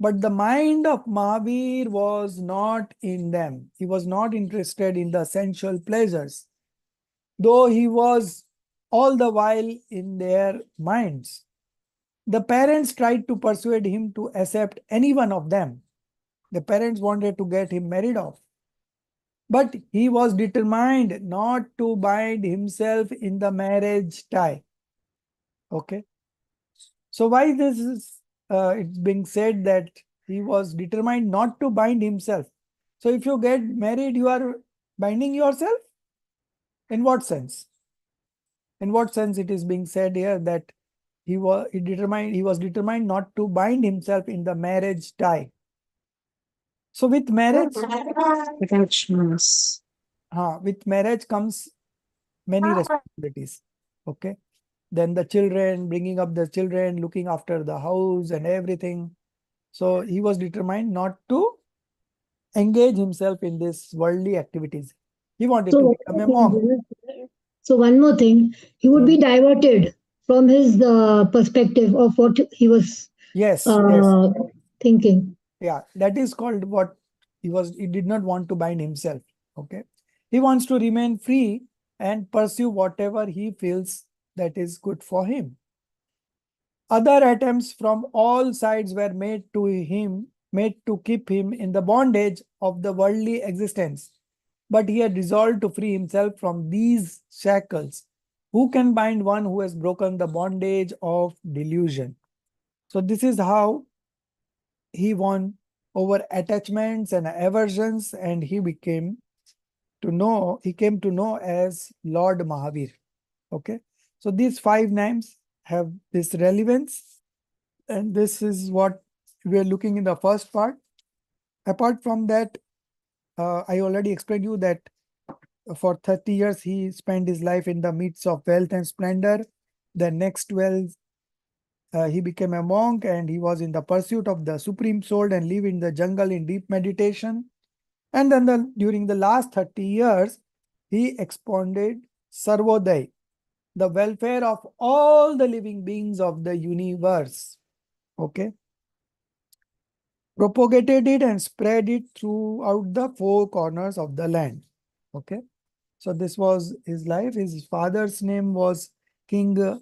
But the mind of Mahavir was not in them. He was not interested in the sensual pleasures, though he was all the while in their minds. The parents tried to persuade him to accept any one of them. The parents wanted to get him married off. But he was determined not to bind himself in the marriage tie. Okay. So why this is it's being said that he was determined not to bind himself. So if you get married, you are binding yourself? In what sense? In what sense it is being said here that he was determined not to bind himself in the marriage tie. So with marriage, Attachments. with marriage comes many responsibilities. Okay. Then the children, bringing up the children, looking after the house and everything. So he was determined not to engage himself in these worldly activities. He wanted to become a monk. So one more thing, he would be Hmm. diverted from his perspective of what he was Yes, yes. thinking. Yeah, that is called what he did not want to bind himself. Okay. He wants to remain free and pursue whatever he feels that is good for him. Other attempts from all sides were made to keep him in the bondage of the worldly existence. But he had resolved to free himself from these shackles. Who can bind one who has broken the bondage of delusion? So this is how he won over attachments and aversions, and he came to know as Lord Mahavir. Okay. So these 5 names have this relevance, and this is what we are looking in the first part. Apart from that, I already explained you that for 30 years he spent his life in the midst of wealth and splendor. The next 12, he became a monk, and he was in the pursuit of the supreme soul and live in the jungle in deep meditation. And then during the last 30 years, he expounded Sarvodaya, the welfare of all the living beings of the universe. Okay. Propagated it and spread it throughout the 4 corners of the land. Okay. So this was his life. His father's name was King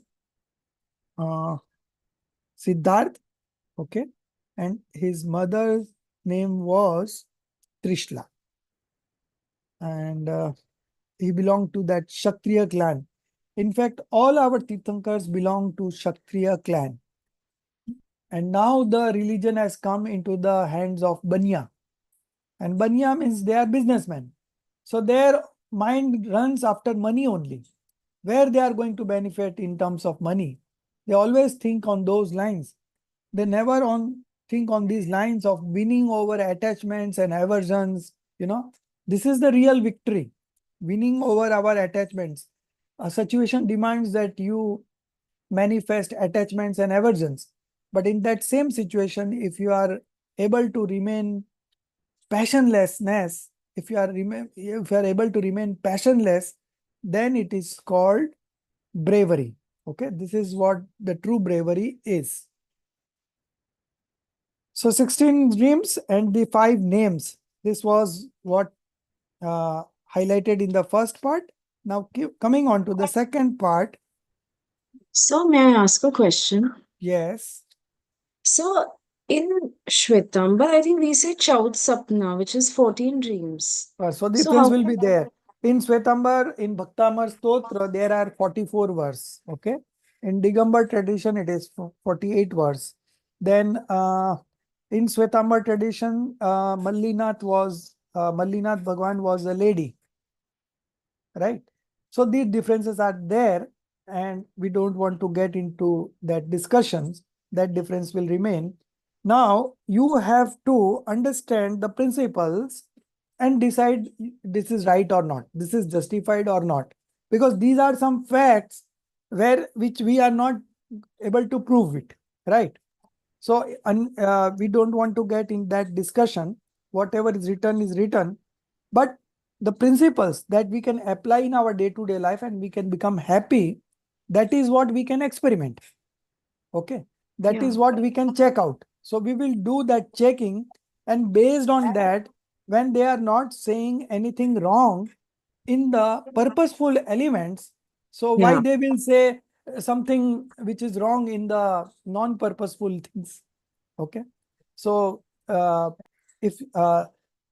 Siddharth. Okay. And his mother's name was Trishla. And he belonged to that Kshatriya clan. In fact, all our Tirthankars belong to Kshatriya clan. And now the religion has come into the hands of Banya. And Banya means they are businessmen. So their mind runs after money only. Where they are going to benefit in terms of money. They always think on those lines. They never think on these lines of winning over attachments and aversions. This is the real victory. Winning over our attachments. A situation demands that you manifest attachments and aversions. But in that same situation, if you are able to remain passionlessness, if you are able to remain passionless, then it is called bravery. Okay, this is what the true bravery is. So 16 dreams and the 5 names. This was what highlighted in the first part. Now coming on to the second part. So may I ask a question? Yes. So in Shwetambar, I think we say Chaud Sapna, which is 14 dreams. So So difference how will be there. In Shwetambar, in Bhaktamar Stotra, there are 44 verse. Okay. In Digambar tradition, it is 48 verse. Then in Shwetambar tradition, Mallinath Bhagwan was a lady. Right. So these differences are there, and we don't want to get into that discussions. That difference will remain. Now you have to understand the principles and decide this is right or not, this is justified or not, because these are some facts which we are not able to prove it, right? So we don't want to get in that discussion. Whatever is written, but the principles that we can apply in our day-to-day life and we can become happy, that is what we can experiment. Okay, that is what we can check out. So we will do that checking, and based on that, when they are not saying anything wrong in the purposeful elements, so why Yeah. they will say something which is wrong in the non-purposeful things. Okay. So if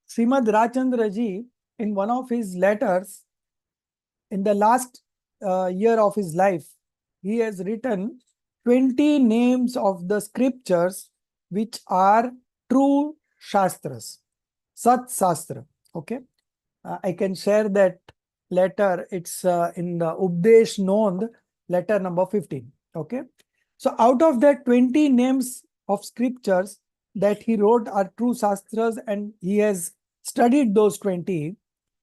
Srimad Rajchandra ji, in one of his letters, in the last year of his life, he has written 20 names of the scriptures which are true Shastras, Sat Shastra. Okay. I can share that letter. It's in the Updesh Nond, letter number 15. Okay. So out of that 20 names of scriptures that he wrote are true Shastras, and he has studied those 20.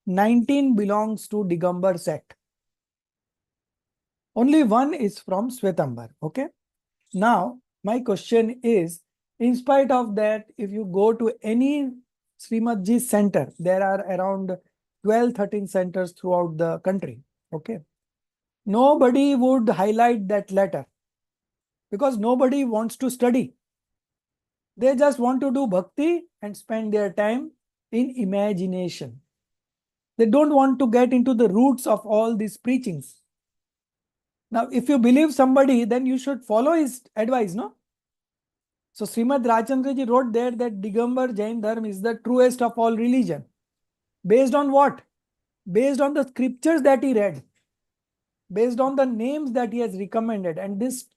19 belongs to Digambar sect. Only one is from Svetambar. Okay. Now, my question is, in spite of that, if you go to any Srimadji center, there are around 12, 13 centers throughout the country. Okay. Nobody would highlight that letter because nobody wants to study. They just want to do bhakti and spend their time in imagination. They don't want to get into the roots of all these preachings. Now, if you believe somebody, then you should follow his advice, no? So Srimad Rajchandra ji wrote there that Digambar Jain Dharma is the truest of all religion. Based on what? Based on the scriptures that he read, based on the names that he has recommended. And this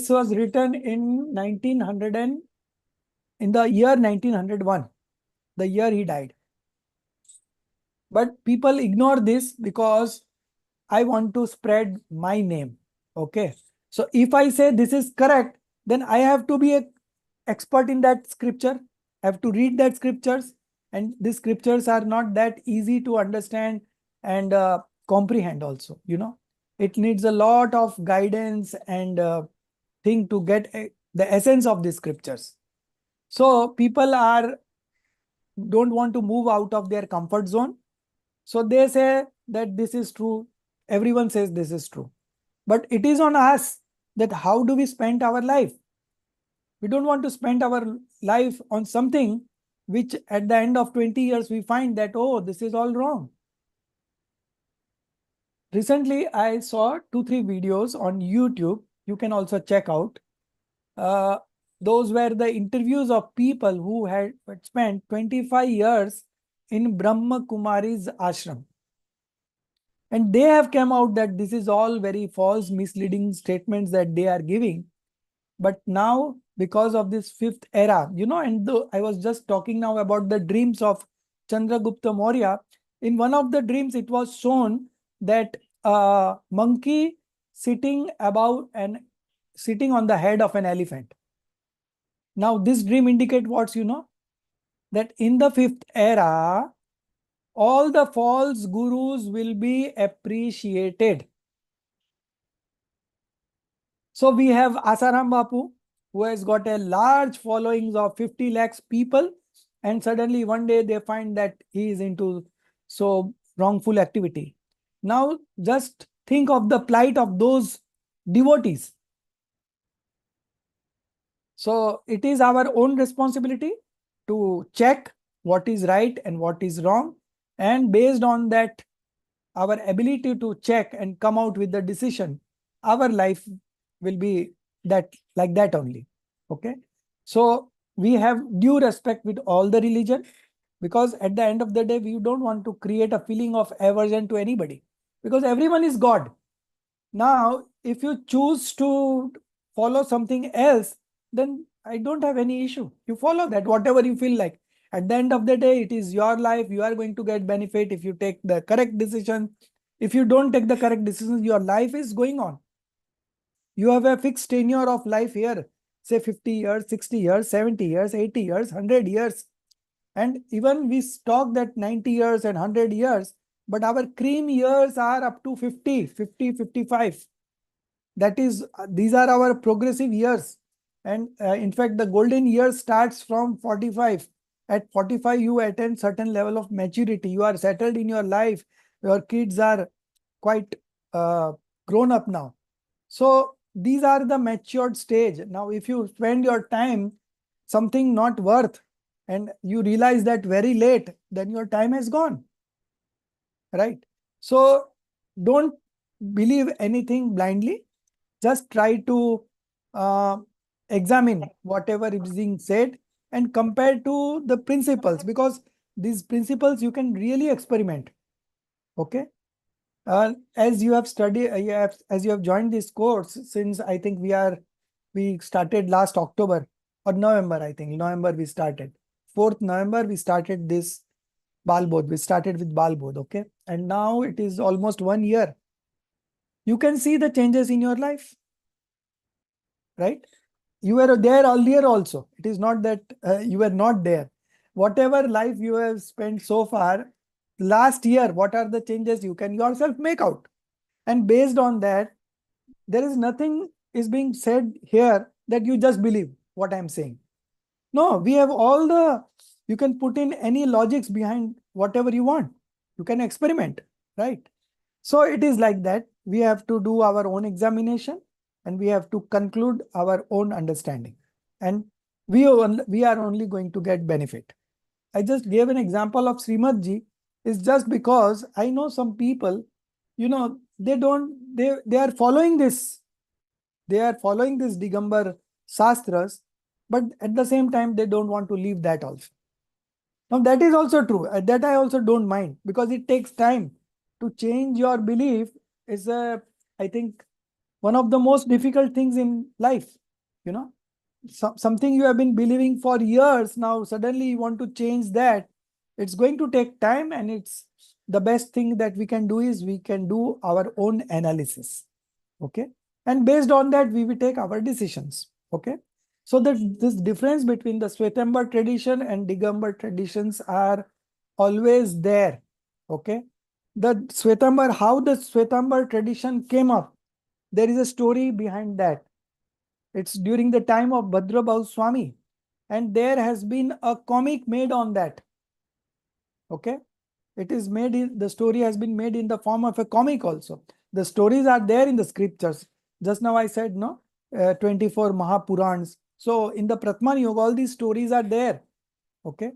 was written in 1900 and in the year 1901, the year he died. But people ignore this because I want to spread my name. Okay. So if I say this is correct, then I have to be an expert in that scripture. I have to read that scriptures, and these scriptures are not that easy to understand and comprehend also, you know. It needs a lot of guidance and thing to get the essence of these scriptures. So people don't want to move out of their comfort zone. So they say that this is true. Everyone says this is true. But it is on us that how do we spend our life? We don't want to spend our life on something which at the end of 20 years we find that, oh, this is all wrong. Recently, I saw 2-3 videos on YouTube. You can also check out. Those were the interviews of people who had spent 25 years in Brahma Kumari's ashram. And they have come out that this is all very false, misleading statements that they are giving. But now, because of this fifth era, you know, and I was just talking now about the dreams of Chandragupta Maurya. In one of the dreams, it was shown that a monkey sitting above and sitting on the head of an elephant. Now, this dream indicates what, you know, that in the fifth era, all the false gurus will be appreciated. So we have Asaram Bapu, who has got a large followings of 50 lakhs people, and suddenly one day they find that he is into so wrongful activity. Now just think of the plight of those devotees. So it is our own responsibility to check what is right and what is wrong, and based on that, our ability to check and come out with the decision, our life will be that like that only. Okay. So we have due respect with all the religion, because at the end of the day, we don't want to create a feeling of aversion to anybody, because everyone is God. Now, if you choose to follow something else, then I don't have any issue. You follow that, whatever you feel like. At the end of the day, it is your life. You are going to get benefit if you take the correct decision. If you don't take the correct decisions, your life is going on. You have a fixed tenure of life here, say 50 years, 60 years, 70 years, 80 years, 100 years. And even we talk that 90 years and 100 years, but our cream years are up to 50, 55. That is, these are our progressive years. And in fact, the golden year starts from 45. At 45, you attain certain level of maturity. You are settled in your life. Your kids are quite grown up now. So these are the matured stage. Now, if you spend your time something not worth and you realize that very late, then your time has gone. Right? So don't believe anything blindly. Just try to examine whatever is being said and compare to the principles, because these principles you can really experiment. Okay. As you have studied, as you have joined this course, since I think we started last October or November, I think November we started. 4th November we started this Balbodh. We started with Balbodh, okay? And now it is almost 1 year. You can see the changes in your life, right? You were there earlier also. It is not that you were not there. Whatever life you have spent so far, last year, what are the changes you can yourself make out? And based on that, there is nothing is being said here that you just believe what I'm saying. No, we have all the, you can put in any logics behind whatever you want. You can experiment, right? So it is like that. We have to do our own examination and we have to conclude our own understanding. And we are only going to get benefit. I just gave an example of Srimad Ji is just because I know some people, you know, they are following this. They are following this Digambar Shastras, but at the same time, they don't want to leave that also. Now that is also true. That I also don't mind, because it takes time to change your belief. Is I think one of the most difficult things in life. You know, something you have been believing for years, now suddenly you want to change that. It's going to take time, and it's the best thing that we can do is we can do our own analysis. Okay, and based on that we will take our decisions. Okay. So that this difference between the Shwetambar tradition and Digambar traditions are always there. Okay. The Shwetambar, how the Shwetambar tradition came up, there is a story behind that. It's during the time of Bhadrabhahu Swami, and there has been a comic made on that. Okay. It is made in, the story has been made in the form of a comic also. The stories are there in the scriptures. Just now I said, no, 24 Mahapurans. So in the Pratman Yoga, all these stories are there. Okay.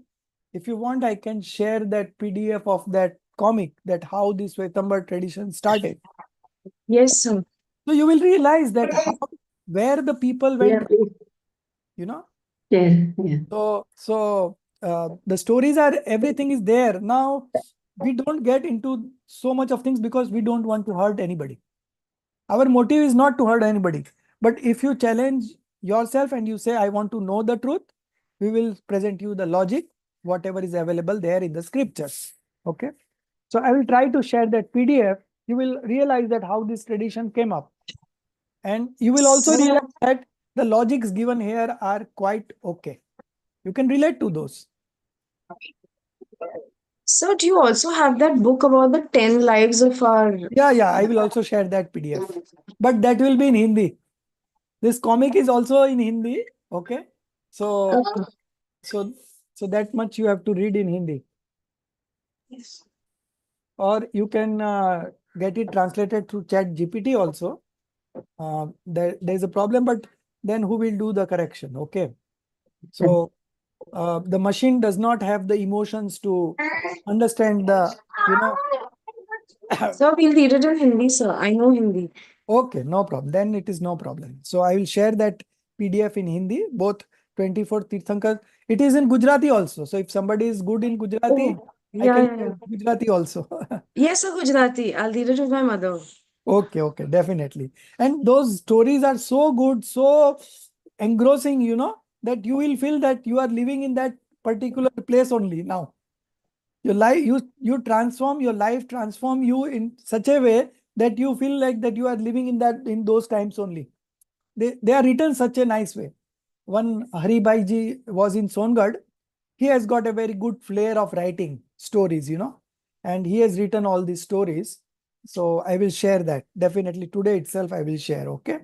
If you want, I can share that PDF of that comic, that how this Shwetambar tradition started. Yes, sir. So you will realize that how, where the people went, you know. Yeah, yeah. So the stories are, everything is there. Now we don't get into so much of things because we don't want to hurt anybody. Our motive is not to hurt anybody. But if you challenge yourself and you say, I want to know the truth, we will present you the logic, whatever is available there in the scriptures. Okay. So I will try to share that PDF. You will realize that how this tradition came up. And you will also realize that the logics given here are quite okay. You can relate to those. So, do you also have that book about the 10 lives of our? Yeah, I will also share that PDF. But that will be in Hindi. This comic is also in Hindi. Okay. So, so that much you have to read in Hindi. Yes. Or you can get it translated through Chat GPT also. There's a problem, but then who will do the correction? Okay. So the machine does not have the emotions to understand the, you know. So, we'll read it in Hindi, sir. I know Hindi. Okay, no problem. Then it is no problem. So I will share that PDF in Hindi, both 24 Tirthankar. It is in Gujarati also. So if somebody is good in Gujarati, Oh, I yeah, can yeah, share yeah. Gujarati also. Yes, sir, Gujarati. I'll read it with my mother. Okay, definitely. And those stories are so good, so engrossing, you know, that you will feel that you are living in that particular place only now. Your life, you transform your life, transform you in such a way that you feel like that you are living in that, in those times only. They are written such a nice way. One Hari Bhai ji was in Songad. He has got a very good flair of writing stories, you know, and he has written all these stories. So I will share that definitely today itself. I will share. Okay.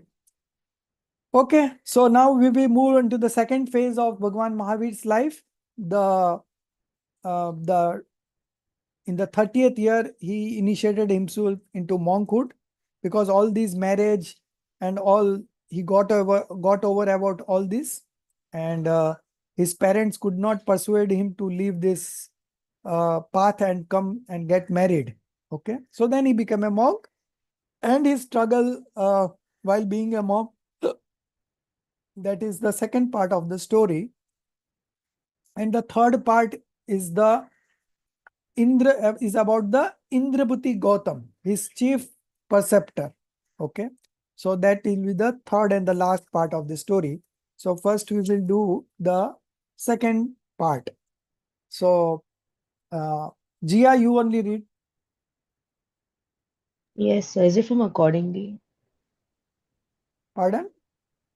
Okay. So now we will move into the second phase of Bhagwan Mahavir's life. The in the 30th year, he initiated himself into monkhood, because all these marriage and all, he got over about all this. And his parents could not persuade him to leave this path and come and get married. Okay, so then he became a monk, and his struggle while being a monk, that is the second part of the story. And the third part is is about the Indrapati Gautam, his chief preceptor. Okay, so that will be the third and the last part of the story. So first we will do the second part. So Jia, you only read. Yes, so is it from accordingly? Pardon?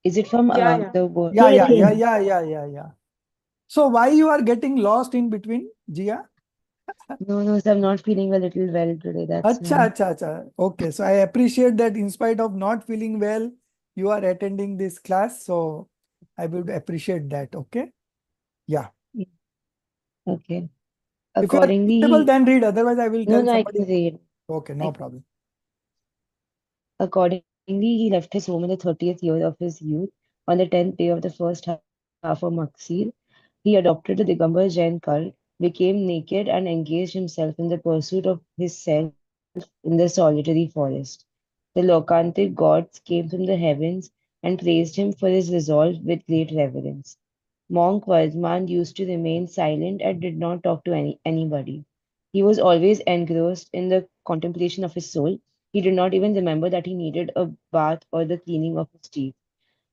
Is it from Yeah. the word? Yeah, Yes, yeah, yeah, yes. yeah, yeah, yeah, yeah. So why you are getting lost in between, Jia? No, so I'm not feeling a little well today. That's Acha, why. acha, acha. Okay, so I appreciate that in spite of not feeling well, you are attending this class. So I would appreciate that. Okay. Yeah. Yeah. Okay. If you are Accordingly, able, then read. Otherwise, I will no, tell no, I somebody. can read. Okay, no problem. Accordingly, he left his home in the 30th year of his youth. On the 10th day of the first half of Maksir, he adopted the Digambar Jain cult, became naked, and engaged himself in the pursuit of his self in the solitary forest. The Lokantic gods came from the heavens and praised him for his resolve with great reverence. Monk Vardman used to remain silent and did not talk to anybody. He was always engrossed in the contemplation of his soul. He did not even remember that he needed a bath or the cleaning of his teeth.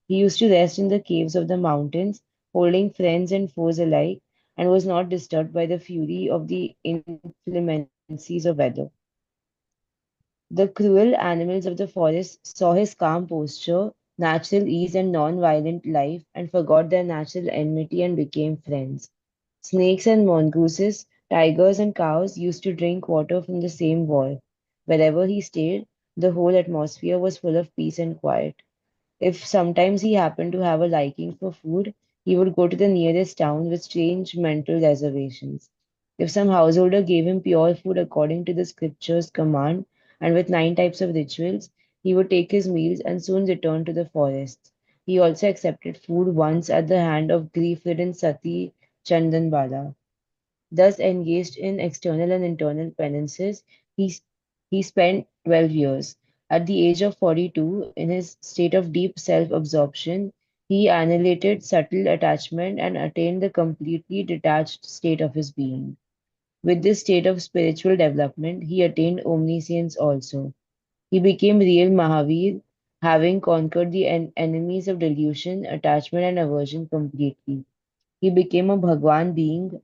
He used to rest in the caves of the mountains, holding friends and foes alike, and was not disturbed by the fury of the inclemencies of weather. The cruel animals of the forest saw his calm posture, natural ease, and non-violent life, and forgot their natural enmity and became friends. Snakes and mongooses, tigers and cows used to drink water from the same well. Wherever he stayed, the whole atmosphere was full of peace and quiet. If sometimes he happened to have a liking for food, he would go to the nearest town with strange mental reservations. If some householder gave him pure food according to the scripture's command and with 9 types of rituals, he would take his meals and soon return to the forests. He also accepted food once at the hand of grief-ridden Sati Chandanbala. Thus engaged in external and internal penances, he, he spent 12 years. At the age of 42, in his state of deep self absorption, he annihilated subtle attachment and attained the completely detached state of his being. With this state of spiritual development, he attained omniscience also. He became real Mahavir, having conquered the enemies of delusion, attachment, and aversion completely. He became a Bhagwan being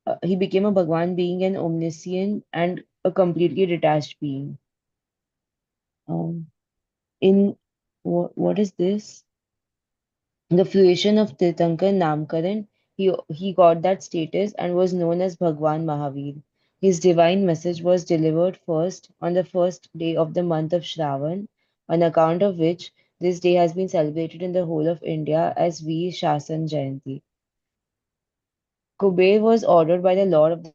an omniscient and a completely detached being. Um, in what is this? The fruition of Tirthankar Namkaran, he got that status and was known as Bhagwan Mahavir. His divine message was delivered first on the first day of the month of Shravan, on account of which this day has been celebrated in the whole of India as Veer Shasan Jayanti. Kuber was ordered by the Lord of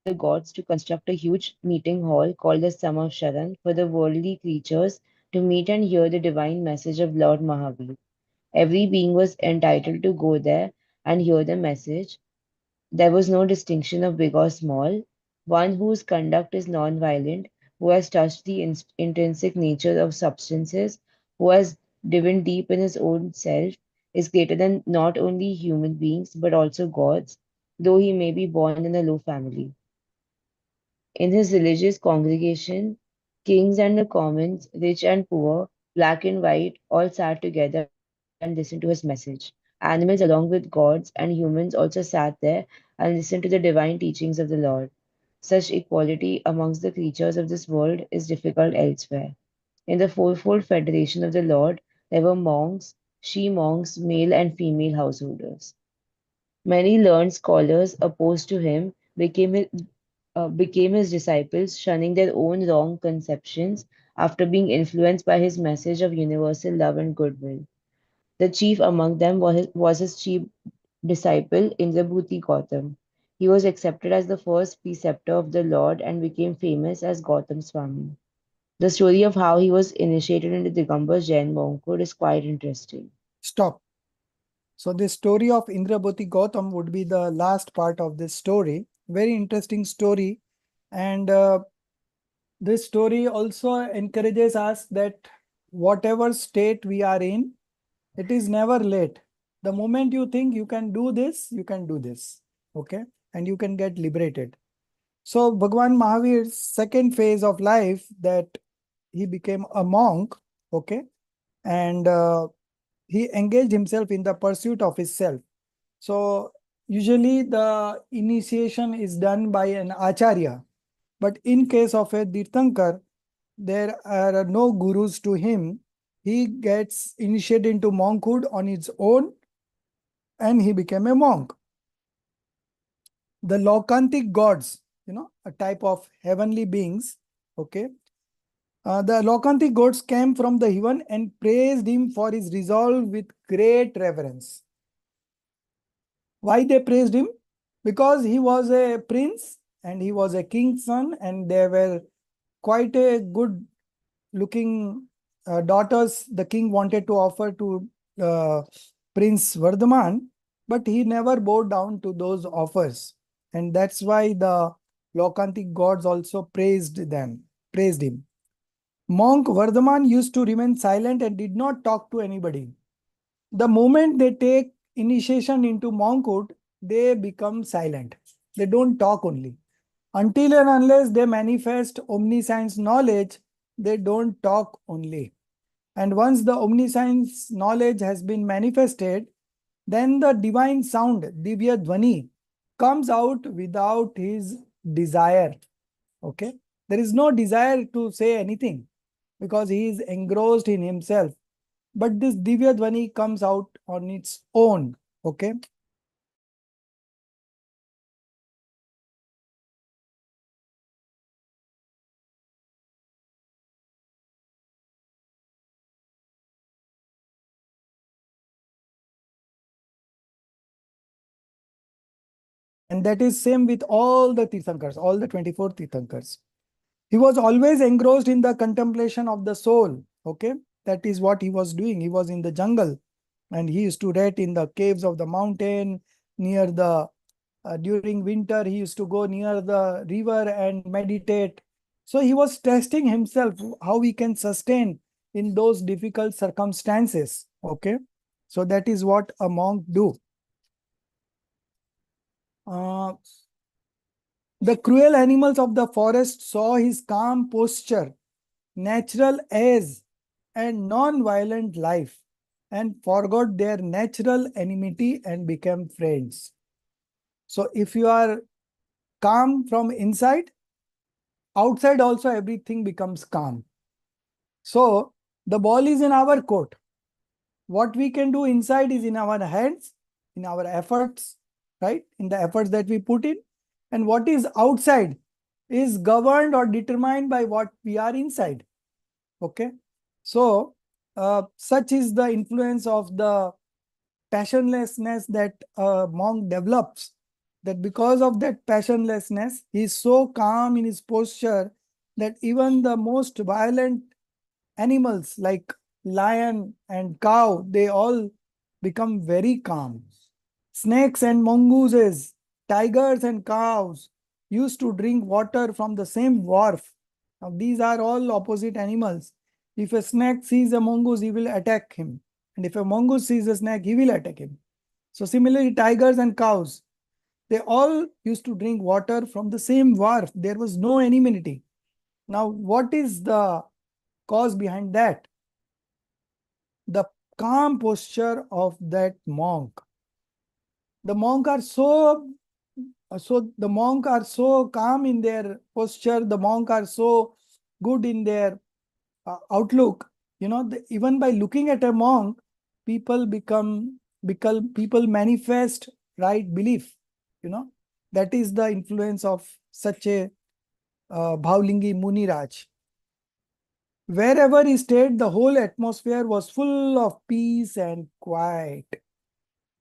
the Gods to construct a huge meeting hall called the Samavsharan for the worldly creatures to meet and hear the divine message of Lord Mahavir. Every being was entitled to go there and hear the message. There was no distinction of big or small. One whose conduct is non-violent, who has touched the intrinsic nature of substances, who has driven deep in his own self, is greater than not only human beings but also gods, though he may be born in a low family. In his religious congregation, kings and the commons, rich and poor, black and white, all sat together and listened to his message. Animals, along with gods and humans, also sat there and listened to the divine teachings of the Lord. Such equality amongst the creatures of this world is difficult elsewhere. In the fourfold federation of the Lord, there were monks, she monks, male and female householders. Many learned scholars opposed to him became his disciples, shunning their own wrong conceptions after being influenced by his message of universal love and goodwill. The chief among them was his chief disciple, Indrabhuti Gautam. He was accepted as the first preceptor of the Lord and became famous as Gautam Swami. The story of how he was initiated into Digambar Jain monkhood is quite interesting. Stop. So this story of Indrabhoti Gautam would be the last part of this story. Very interesting story. And this story also encourages us that whatever state we are in, it is never late. The moment you think you can do this, you can do this. Okay. And you can get liberated. So Bhagwan Mahavir's second phase of life, that he became a monk. Okay. And he engaged himself in the pursuit of his self. So usually the initiation is done by an acharya. But in case of a Tirthankar, there are no gurus to him. He gets initiated into monkhood on his own and he became a monk. The Lokantic gods, a type of heavenly beings, okay. The Lokantic gods came from the heaven and praised him for his resolve with great reverence. Why they praised him? Because he was a prince and he was a king's son, and they were quite a good looking daughters the king wanted to offer to Prince Vardhaman, but he never bowed down to those offers. And that's why the Lokantic gods also praised him. Monk Vardhaman used to remain silent and did not talk to anybody. The moment they take initiation into monkhood, they become silent. They don't talk only. Until and unless they manifest omniscience knowledge, they don't talk only. And once the omniscience knowledge has been manifested, then the divine sound, Divya Dhvani, comes out without his desire. Okay? There is no desire to say anything because he is engrossed in himself. But this Divya Dhvani comes out on its own. Okay? And that is same with all the Tirthankars, all the 24 Tirthankars. He was always engrossed in the contemplation of the soul. Okay, that is what he was doing. He was in the jungle and he used to rest in the caves of the mountain near the, during winter, he used to go near the river and meditate. So he was testing himself, how he can sustain in those difficult circumstances. Okay, so that is what a monk do. The cruel animals of the forest saw his calm posture, natural airs, and non-violent life, and forgot their natural enmity and became friends. So if you are calm from inside, outside also everything becomes calm. So the ball is in our court. What we can do inside is in our hands, in our efforts, right? In the efforts that we put in. And what is outside is governed or determined by what we are inside. Okay. So such is the influence of the passionlessness that a monk develops, that because of that passionlessness, he is so calm in his posture that even the most violent animals like lion and cow, they all become very calm. Snakes and mongooses, tigers and cows used to drink water from the same wharf. Now, these are all opposite animals. If a snake sees a mongoose, he will attack him. And if a mongoose sees a snake, he will attack him. So similarly, tigers and cows, they all used to drink water from the same wharf. There was no enmity. Now, what is the cause behind that? The calm posture of that monk. The monk are so calm in their posture. The monk are so good in their outlook. Even by looking at a monk, people manifest right belief. That is the influence of such a Bhavlingi Muniraj. Wherever he stayed, the whole atmosphere was full of peace and quiet.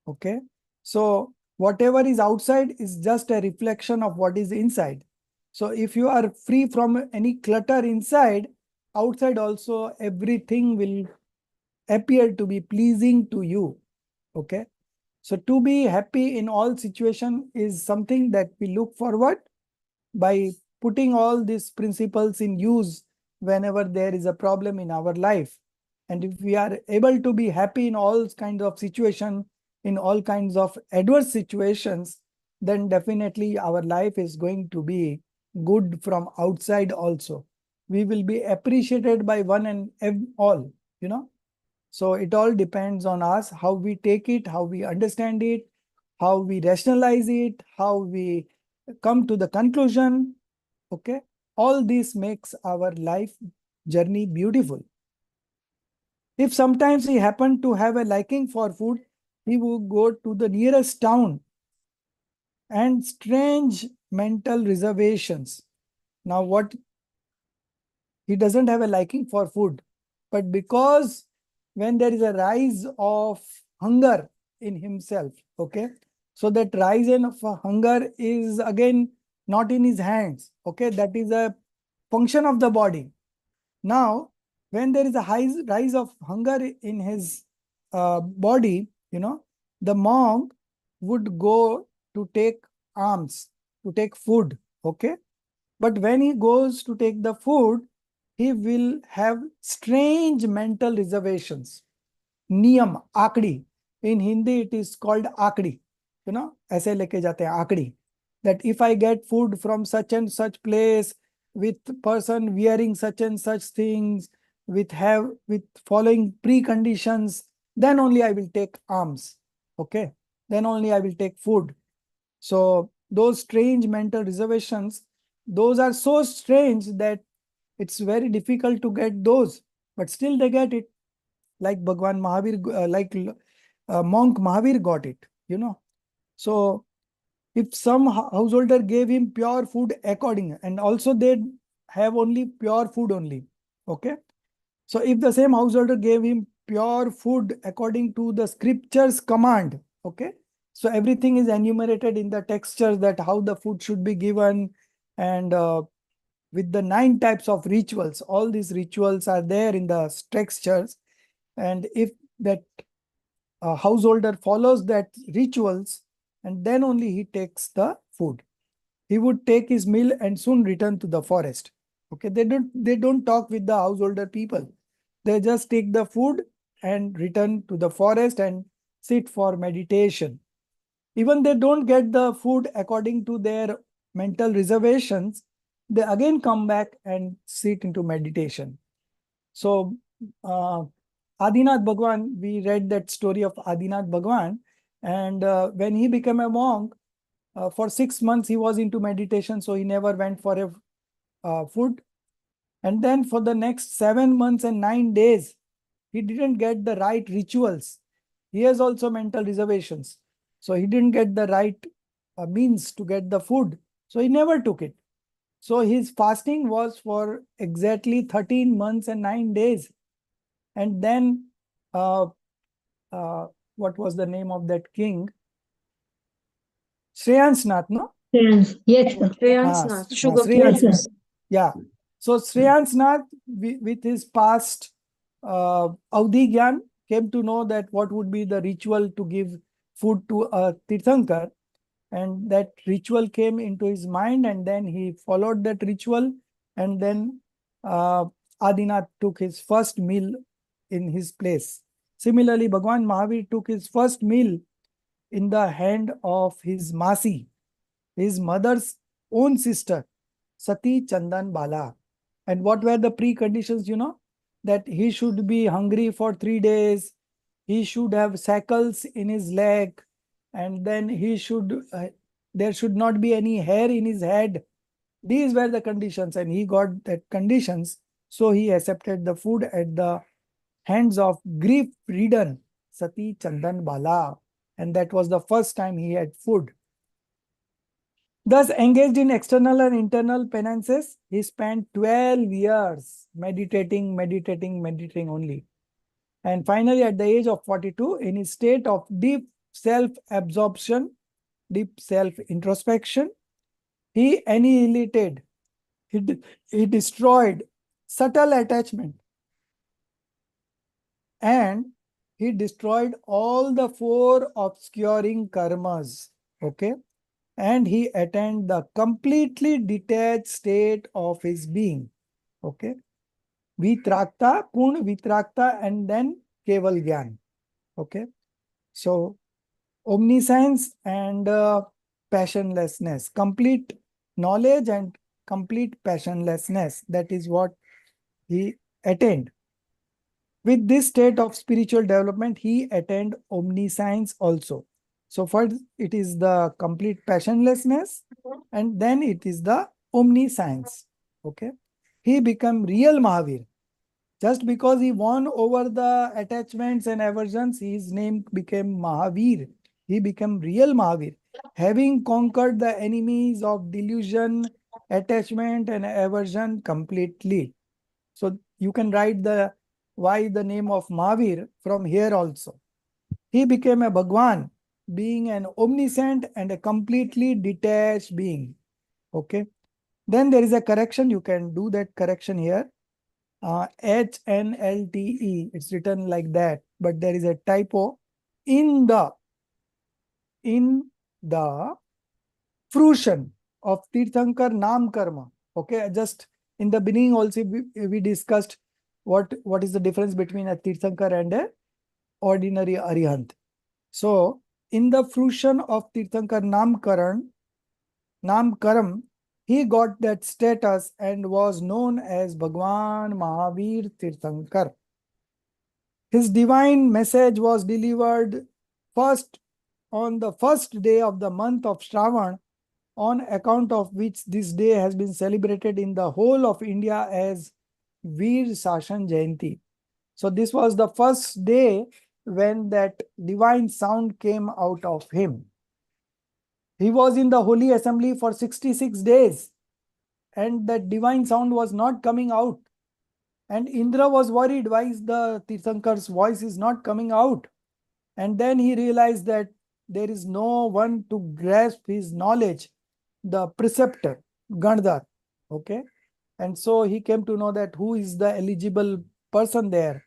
Okay. So whatever is outside is just a reflection of what is inside. So if you are free from any clutter inside, outside also everything will appear to be pleasing to you. Okay. So to be happy in all situation is something that we look forward by putting all these principles in use whenever there is a problem in our life. And if we are able to be happy in all kinds of situation, in all kinds of adverse situations, then definitely our life is going to be good from outside also. We will be appreciated by one and all, you know. So it all depends on us, how we take it, how we understand it, how we rationalize it, how we come to the conclusion. Okay. All this makes our life journey beautiful. If sometimes he happened to have a liking for food, he would go to the nearest town and strange mental reservations. Now, what he doesn't have a liking for food, but because when there is a rise of hunger in himself, okay, so that rise of hunger is again not in his hands, okay, that is a function of the body. Now, when there is a high rise of hunger in his body, you know, the monk would go to take alms, to take food, okay. But when he goes to take the food, he will have strange mental reservations. Niyam, akdi. In Hindi, it is called akdi. You know, ऐसे लेके जाते हैं akdi. That if I get food from such and such place, with person wearing such and such things, with following preconditions, then only I will take alms. Okay. Then only I will take food. So those strange mental reservations, those are so strange that it's very difficult to get those, but still they get it. Like Bhagwan Mahavir, monk Mahavir got it, you know. So if some householder gave him pure food according, and also they have only pure food only, okay. So if the same householder gave him pure food according to the scripture's command, okay. So everything is enumerated in the textures that how the food should be given, and with the 9 types of rituals, all these rituals are there in the textures. And if that householder follows that rituals, and then only he takes the food. He would take his meal and soon return to the forest. Okay, they don't talk with the householder people. They just take the food and return to the forest and sit for meditation. Even they don't get the food according to their mental reservations, they again come back and sit into meditation. So Adinath Bhagwan, we read that story of Adinath Bhagwan, and when he became a monk, for 6 months he was into meditation, so he never went for a food. And then for the next 7 months and 9 days, he didn't get the right rituals. He has also mental reservations. So he didn't get the right means to get the food. So he never took it. So his fasting was for exactly 13 months and 9 days. And then, uh, what was the name of that king? Shreyansnath, no? Yes, yes, sir. Shreyansnath, sugar Shreyansnath. Yes, sir. Yeah. So Shreyansnath, with his past Avdhi Gyan, came to know that what would be the ritual to give food to a Tirthankar. And that ritual came into his mind, and then he followed that ritual. And then Adinath took his first meal in his place. Similarly, Bhagwan Mahavir took his first meal in the hand of his Masi, his mother's own sister, Sati Chandan Bala. And what were the preconditions, you know? That he should be hungry for 3 days, he should have shackles in his leg, and then there should not be any hair in his head. These were the conditions, and he got that conditions. So he accepted the food at the hands of grief-ridden Sati Chandan Bala. And that was the first time he had food. Thus engaged in external and internal penances, he spent 12 years meditating only. And finally, at the age of 42, in his state of deep self-absorption, deep self-introspection, he annihilated, he destroyed subtle attachment, and he destroyed all the 4 obscuring karmas. Okay. And he attained the completely detached state of his being. Okay. Vitrakta, Purna Vitrakta, and then Keval Gyan. Okay. So omniscience and passionlessness, complete knowledge and complete passionlessness. That is what he attained. With this state of spiritual development, he attained omniscience also. So first it is the complete passionlessness, and then it is the omniscience. Okay. He became real Mahavir. Just because he won over the attachments and aversions, his name became Mahavir. He became real Mahavir, having conquered the enemies of delusion, attachment, and aversion completely. So you can write the why the name of Mahavir from here also. He became a Bhagwan, being an omniscient and a completely detached being. Okay. Then there is a correction. You can do that correction here. HNLTE. It's written like that, but there is a typo. In the fruition of Tirthankar Nam Karma. Okay, just in the beginning also we discussed what is the difference between a Tirthankar and a ordinary Arihant. So in the fruition of Tirthankar Namkaram, he got that status and was known as Bhagwan Mahavir Tirthankar. His divine message was delivered first on the first day of the month of Shravan, on account of which this day has been celebrated in the whole of India as Veer Sashan Jayanti. So this was the first day when that divine sound came out of him. He was in the holy assembly for 66 days and that divine sound was not coming out. And Indra was worried, why is the Tirthankar's voice is not coming out? And then he realized that there is no one to grasp his knowledge, the preceptor, Gandhar. Okay. And so he came to know that who is the eligible person there.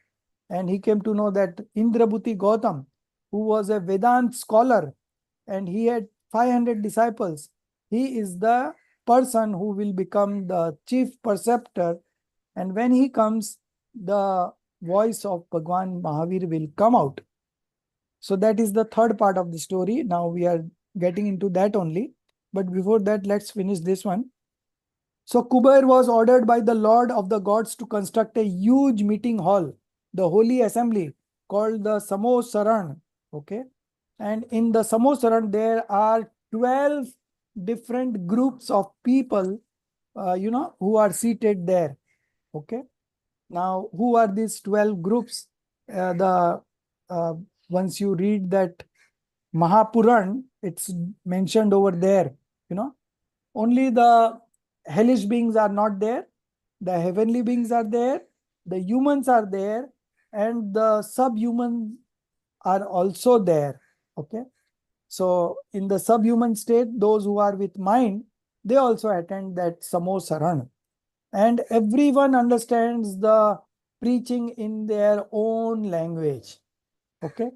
And he came to know that Indrabhuti Gautam, who was a Vedant scholar, and he had 500 disciples. He is the person who will become the chief preceptor. And when he comes, the voice of Bhagwan Mahavir will come out. So that is the third part of the story. Now we are getting into that only. But before that, let's finish this one. So Kuber was ordered by the Lord of the gods to construct a huge meeting hall, the holy assembly called the Samosaran. Okay. And in the Samosaran, there are 12 different groups of people, who are seated there. Okay. Now, who are these 12 groups? Once you read that Mahapuran, it's mentioned over there. Only the hellish beings are not there. The heavenly beings are there. The humans are there, and the subhuman are also there. Okay. So in the subhuman state, those who are with mind, they also attend that Samosaran. And everyone understands the preaching in their own language. Okay.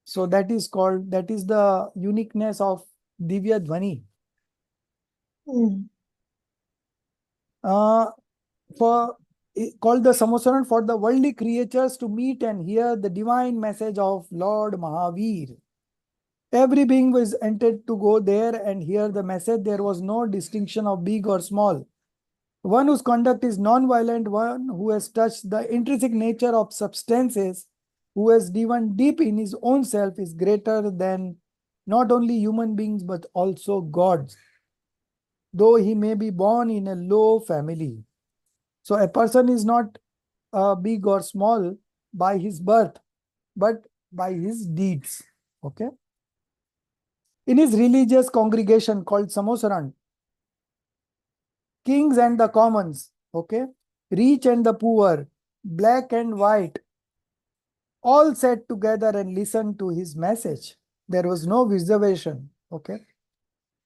So that is the uniqueness of Divya Dhvani. Called the Samosaran for the worldly creatures to meet and hear the divine message of Lord Mahavir. Every being was entered to go there and hear the message. There was no distinction of big or small. One whose conduct is non-violent, one who has touched the intrinsic nature of substances, who has driven deep in his own self, is greater than not only human beings but also gods, though he may be born in a low family. So a person is not big or small by his birth, but by his deeds. Okay. In his religious congregation called Samosaran, kings and the commons, okay, rich and the poor, black and white, all sat together and listened to his message. There was no reservation. Okay.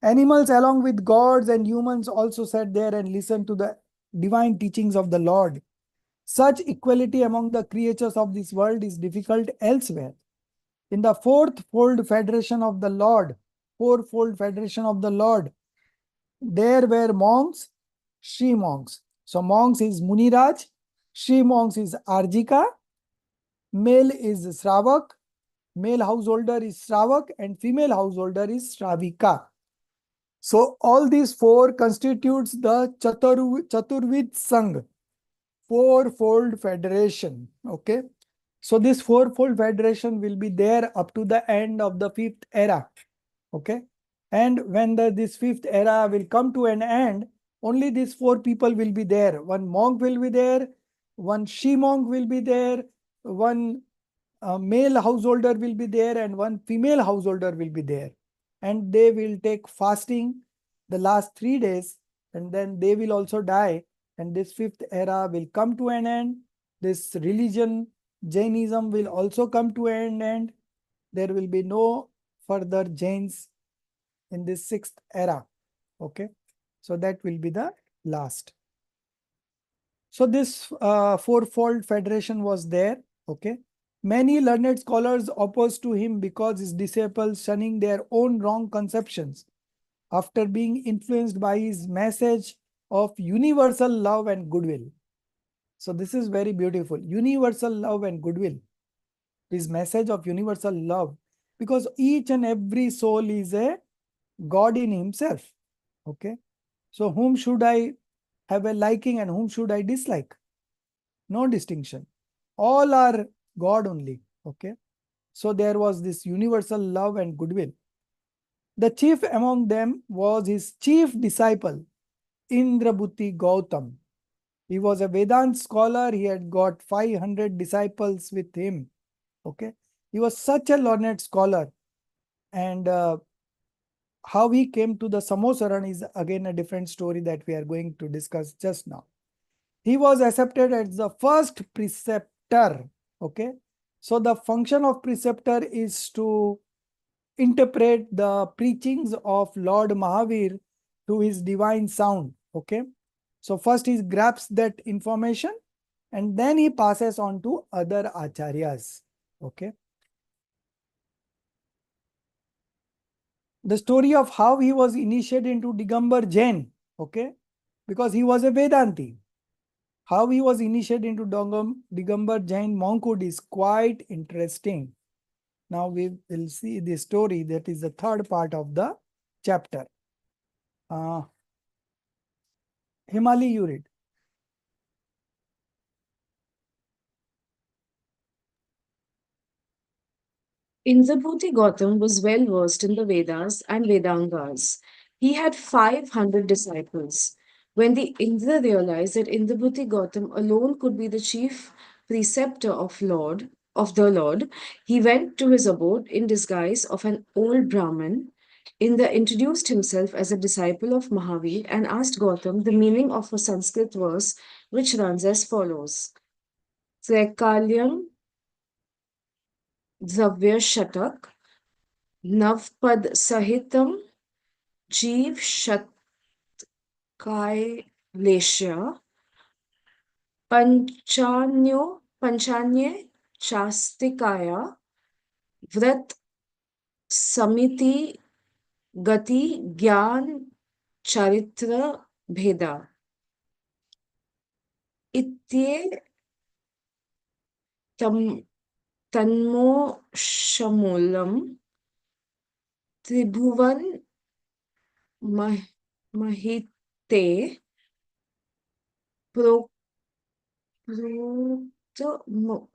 Animals along with gods and humans also sat there and listened to the divine teachings of the Lord. Such equality among the creatures of this world is difficult elsewhere. In the fourfold federation of the Lord, there were monks, she monks. So monks is Muniraj, she monks is Arjika, male is Sravak, male householder is Sravak, and female householder is Shravika. So all these four constitutes the Chaturvid Sangh, fourfold federation. Okay. So this fourfold federation will be there up to the end of the fifth era. Okay. And when this fifth era will come to an end, only these four people will be there. One monk will be there, one she monk will be there, one male householder will be there, and one female householder will be there. And they will take fasting the last 3 days, and then they will also die. And this fifth era will come to an end. This religion, Jainism, will also come to an end. There will be no further Jains in this sixth era. Okay. So that will be the last. So this fourfold federation was there. Okay. Many learned scholars opposed to him because his disciples shunning their own wrong conceptions after being influenced by his message of universal love and goodwill. So this is very beautiful. Universal love and goodwill. His message of universal love, because each and every soul is a God in himself. Okay. So whom should I have a liking and whom should I dislike? No distinction. All are God only. Okay. So there was this universal love and goodwill. The chief among them was his chief disciple, Indrabhuti Gautam. He was a Vedant scholar. He had got 500 disciples with him. Okay. He was such a learned scholar. And how he came to the Samosaran is again a different story that we are going to discuss just now. He was accepted as the first preceptor. Okay. So the function of preceptor is to interpret the preachings of Lord Mahavir to his divine sound. Okay. So first he grabs that information and then he passes on to other acharyas. Okay. The story of how he was initiated into Digambar Jain. Okay. Because he was a Vedanti. How he was initiated into Digambar Jain monkhood is quite interesting. Now we will see the story. That is the third part of the chapter. Himali, you read. Indrabhuti Gautam was well versed in the Vedas and Vedangas. He had 500 disciples. When the Indra realized that Indrabhuti Gautam alone could be the chief preceptor of the Lord, he went to his abode in disguise of an old Brahmin. Indra introduced himself as a disciple of Mahavir and asked Gautam the meaning of a Sanskrit verse which runs as follows. Trekalyam Dravya Shatak Navpad Sahitam Jeev Shatkay Panchanye Chastikaya Vrat Samiti Gati Gyan Charitra Bheda. Itye Tanmo Shamulam Tribhuvan Mahite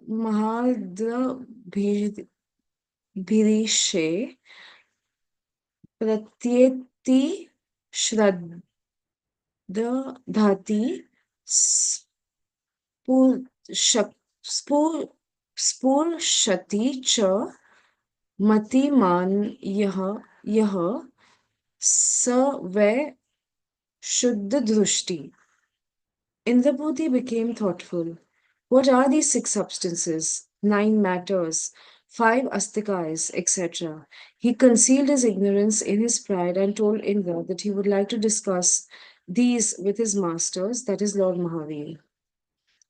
Mahadra Bhirishe Pratyeti Shraddha Dhati Spur Shati Cha Matiman Yah Save Shuddha Drushti. Indrabhuti became thoughtful. What are these 6 substances, 9 matters, 5 astikais, etc.? He concealed his ignorance in his pride and told Indra that he would like to discuss these with his masters, that is Lord Mahavir.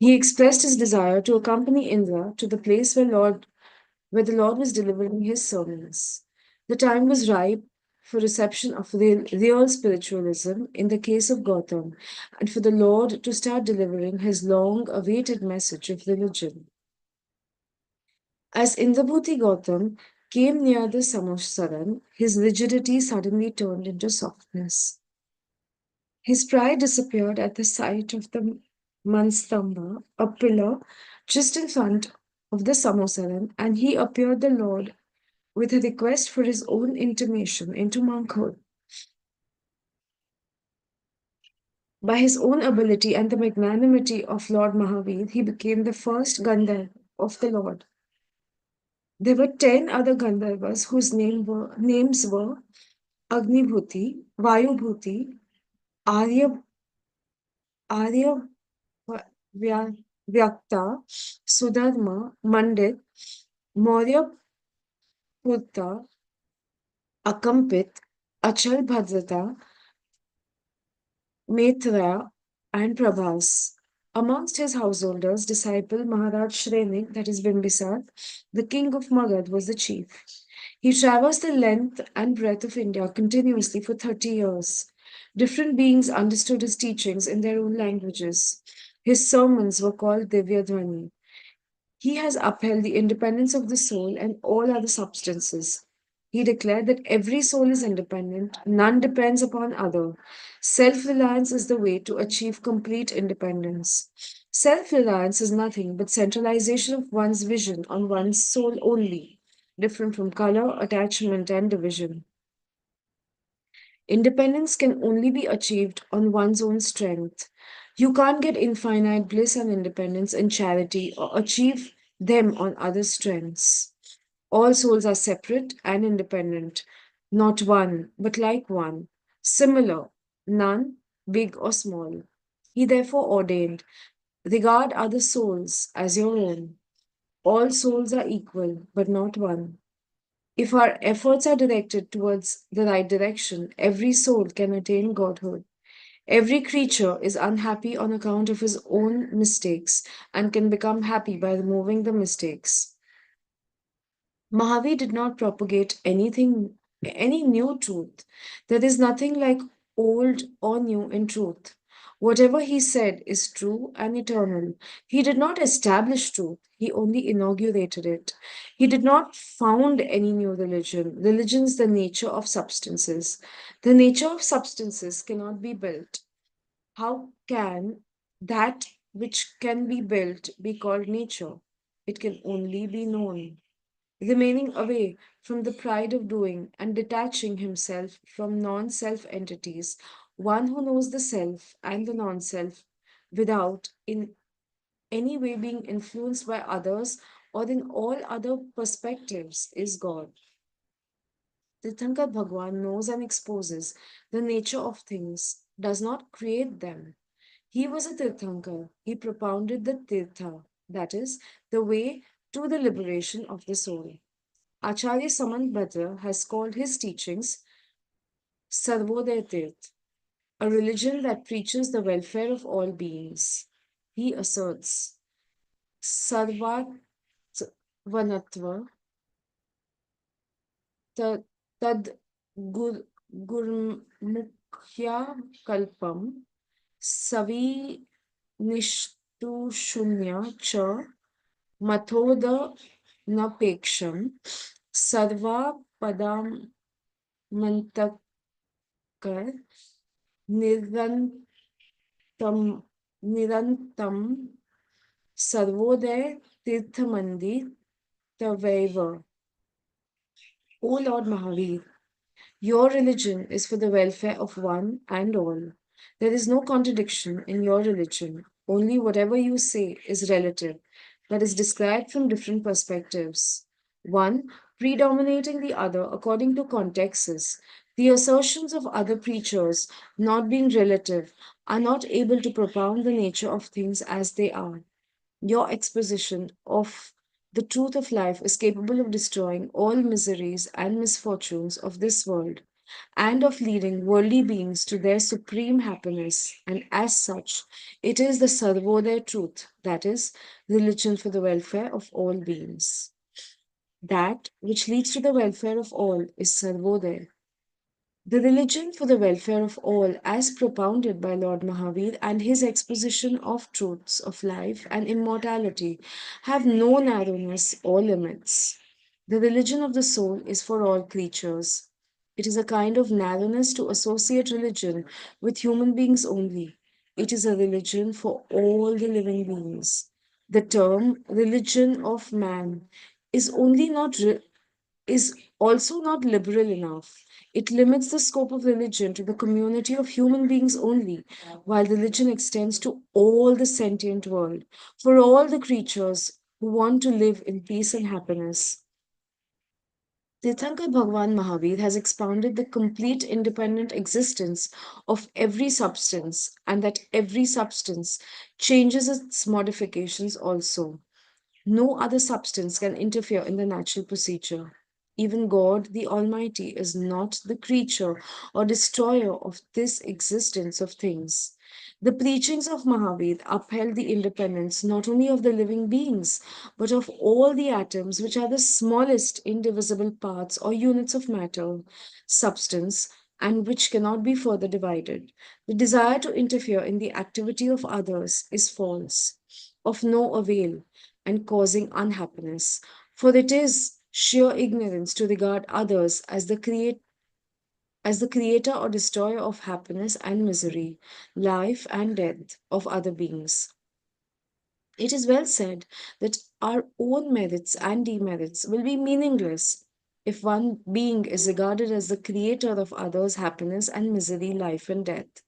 He expressed his desire to accompany Indra to the place where the Lord was delivering his sermons. The time was ripe for reception of real spiritualism in the case of Gautam, and for the Lord to start delivering his long-awaited message of religion. As Indrabhuti Gautam came near the Samotsaran, his rigidity suddenly turned into softness. His pride disappeared at the sight of the Manstamba, a pillar just in front of the Samosaran, and he appeared the Lord with a request for his own intimation into monkhood. By his own ability and the magnanimity of Lord Mahavir, he became the first Gandharva of the Lord. There were 10 other Gandharvas whose names were Agnibhuti, Vayubhuti, Arya, Arya Vyakta, Sudharma, Mandit, Maurya Putta, Akampit, Achal Bhadrata, Maitreya, and Prabhas. Amongst his householders, disciple Maharaj Shrenik, that is Bimbisar, the king of Magad, was the chief. He traversed the length and breadth of India continuously for 30 years. Different beings understood his teachings in their own languages. His sermons were called Divyadhvani. He has upheld the independence of the soul and all other substances. He declared that every soul is independent, none depends upon other. Self-reliance is the way to achieve complete independence. Self-reliance is nothing but centralization of one's vision on one's soul only, different from color, attachment, and division. Independence can only be achieved on one's own strength. You can't get infinite bliss and independence in charity or achieve them on other strengths. All souls are separate and independent, not one, but like one, similar, none, big or small. He therefore ordained, regard other souls as your own. All souls are equal, but not one. If our efforts are directed towards the right direction, every soul can attain godhood. Every creature is unhappy on account of his own mistakes and can become happy by removing the mistakes. Mahavir did not propagate any new truth. There is nothing like old or new in truth. Whatever he said is true and eternal. He did not establish truth, he only inaugurated it. He did not found any new religion. Religion is the nature of substances. The nature of substances cannot be built. How can that which can be built be called nature? It can only be known. Remaining away from the pride of doing and detaching himself from non self entities, one who knows the self and the non self without in any way being influenced by others or in all other perspectives is God. Tirthankar Bhagwan knows and exposes the nature of things, does not create them. He was a Tirthankar. He propounded the Tirtha, that is, the way to the liberation of the soul. Acharya Samant Bhadra has called his teachings Sarvodaya Tirth, a religion that preaches the welfare of all beings. He asserts Sarvatvanatva tad gurmukhya kalpam savi nishtushunya cha mathoda napeksham sarva padam mantakar nirantam sarvodaya tirthamandi tavaiva. O Lord Mahavir, your religion is for the welfare of one and all. There is no contradiction in your religion. Only whatever you say is relative, that is described from different perspectives. One predominating the other according to contexts. The assertions of other preachers, not being relative, are not able to propound the nature of things as they are. Your exposition of the truth of life is capable of destroying all miseries and misfortunes of this world. and of leading worldly beings to their supreme happiness, and as such, it is the Sarvodaya truth, that is, religion for the welfare of all beings. That which leads to the welfare of all is Sarvodaya. The religion for the welfare of all, as propounded by Lord Mahavir and his exposition of truths of life and immortality, have no narrowness or limits. The religion of the soul is for all creatures. It is a kind of narrowness to associate religion with human beings only. It is a religion for all the living beings. The term religion of man is only not is also not liberal enough. It limits the scope of religion to the community of human beings only, while religion extends to all the sentient world, for all the creatures who want to live in peace and happiness. Tirthankar Bhagwan Mahavir has expounded the complete independent existence of every substance, and that every substance changes its modifications also. No other substance can interfere in the natural procedure. Even God, the Almighty, is not the creature or destroyer of this existence of things. The preachings of Mahavir upheld the independence not only of the living beings, but of all the atoms, which are the smallest indivisible parts or units of matter, substance, and which cannot be further divided. The desire to interfere in the activity of others is false, of no avail, and causing unhappiness, for it is sheer ignorance to regard others as the creator or destroyer of happiness and misery, life and death of other beings. It is well said that our own merits and demerits will be meaningless if one being is regarded as the creator of others' happiness and misery, life and death.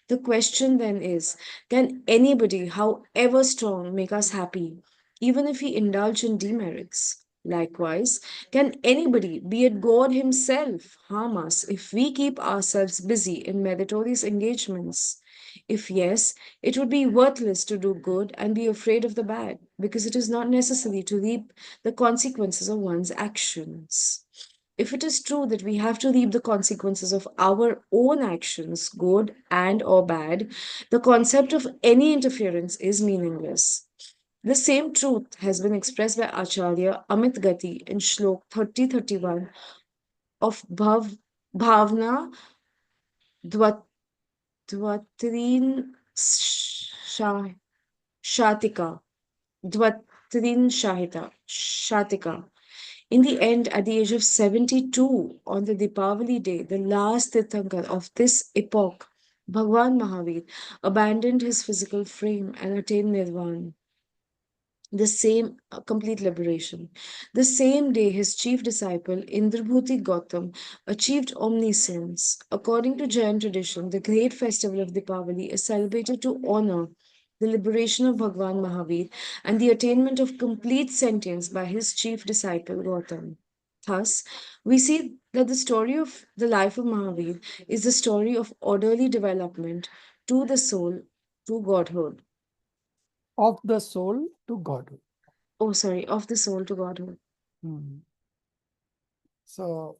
The question then is, can anybody, however strong, make us happy, even if we indulge in demerits? Likewise, can anybody, be it God Himself, harm us if we keep ourselves busy in meritorious engagements? If yes, it would be worthless to do good and be afraid of the bad, because it is not necessary to reap the consequences of one's actions. If it is true that we have to reap the consequences of our own actions, good and or bad, the concept of any interference is meaningless. The same truth has been expressed by Acharya Amit Gati in Shlok 3031 of Bhavna Dvat, Dvatrin Shatika. Dvatrin Shatika. In the end, at the age of 72, on the Deepavali day, the last Tirthankar of this epoch, Bhagwan Mahavir abandoned his physical frame and attained Nirvana, the same complete liberation. The same day, his chief disciple, Indrabhuti Gautam, achieved omniscience. According to Jain tradition, the great festival of Deepavali is celebrated to honor the liberation of Bhagwan Mahavir and the attainment of complete sentience by his chief disciple, Gautam. Thus, we see that the story of the life of Mahavir is the story of orderly development to the soul, to Godhood. Of the soul to Godhood. Oh, sorry, of the soul to Godhood. So,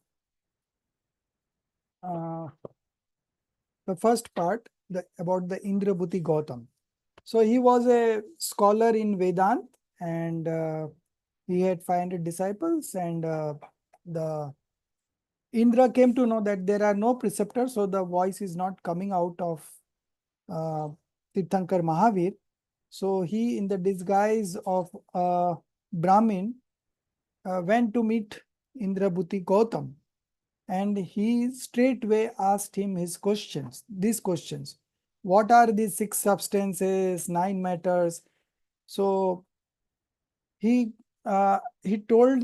the first part about the Indrabhuti Gautam. So he was a scholar in Vedant, and he had 500 disciples, and the Indra came to know that there are no preceptors, so the voice is not coming out of Tirthankar Mahavir. So he, in the disguise of Brahmin, went to meet Indrabhuti Gautam, and he straightway asked him these questions. What are these 6 substances, 9 matters? So he told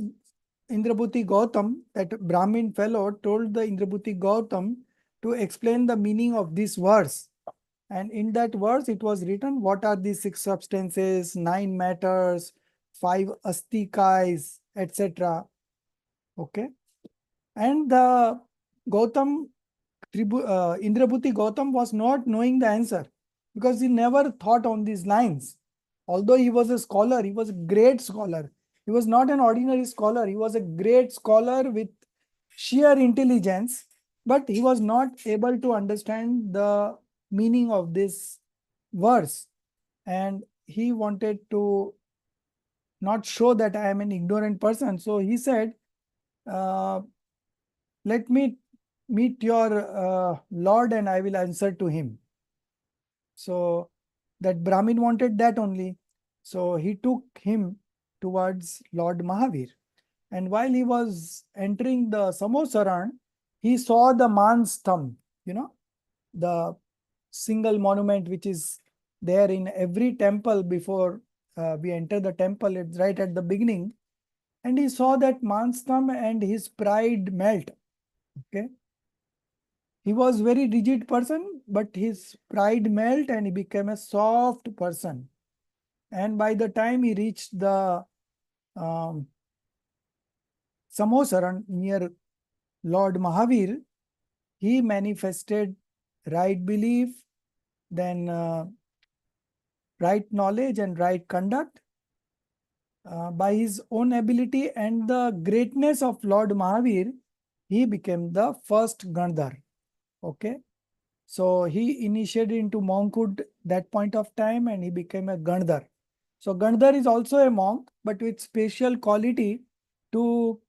Indrabhuti Gautam, that Brahmin fellow told the Indrabhuti Gautam to explain the meaning of this verse. And in that verse, it was written, what are these 6 substances, 9 matters, 5 astikais, etc. Okay. And the Indrabhuti Gautam was not knowing the answer, because he never thought on these lines. Although he was a scholar, he was a great scholar. He was not an ordinary scholar. He was a great scholar with sheer intelligence. but he was not able to understand the meaning of this verse, and he wanted to not show that I am an ignorant person. So he said, let me meet your Lord and I will answer to him. So that Brahmin wanted that only. So he took him towards Lord Mahavir. And while he was entering the Samosaran, he saw the man's thumb, the single monument which is there in every temple before we enter the temple. It's right at the beginning. And he saw that man's thumb and his pride melt. Okay. He was very rigid person, but his pride melt and he became a soft person. And by the time he reached the Samosaran near Lord Mahavir, he manifested right belief, then right knowledge and right conduct. By his own ability and the greatness of Lord Mahavir, he became the first Gandhar. Okay. So he initiated into monkhood that point of time and he became a Gandhar. So Gandhar is also a monk, but with special quality to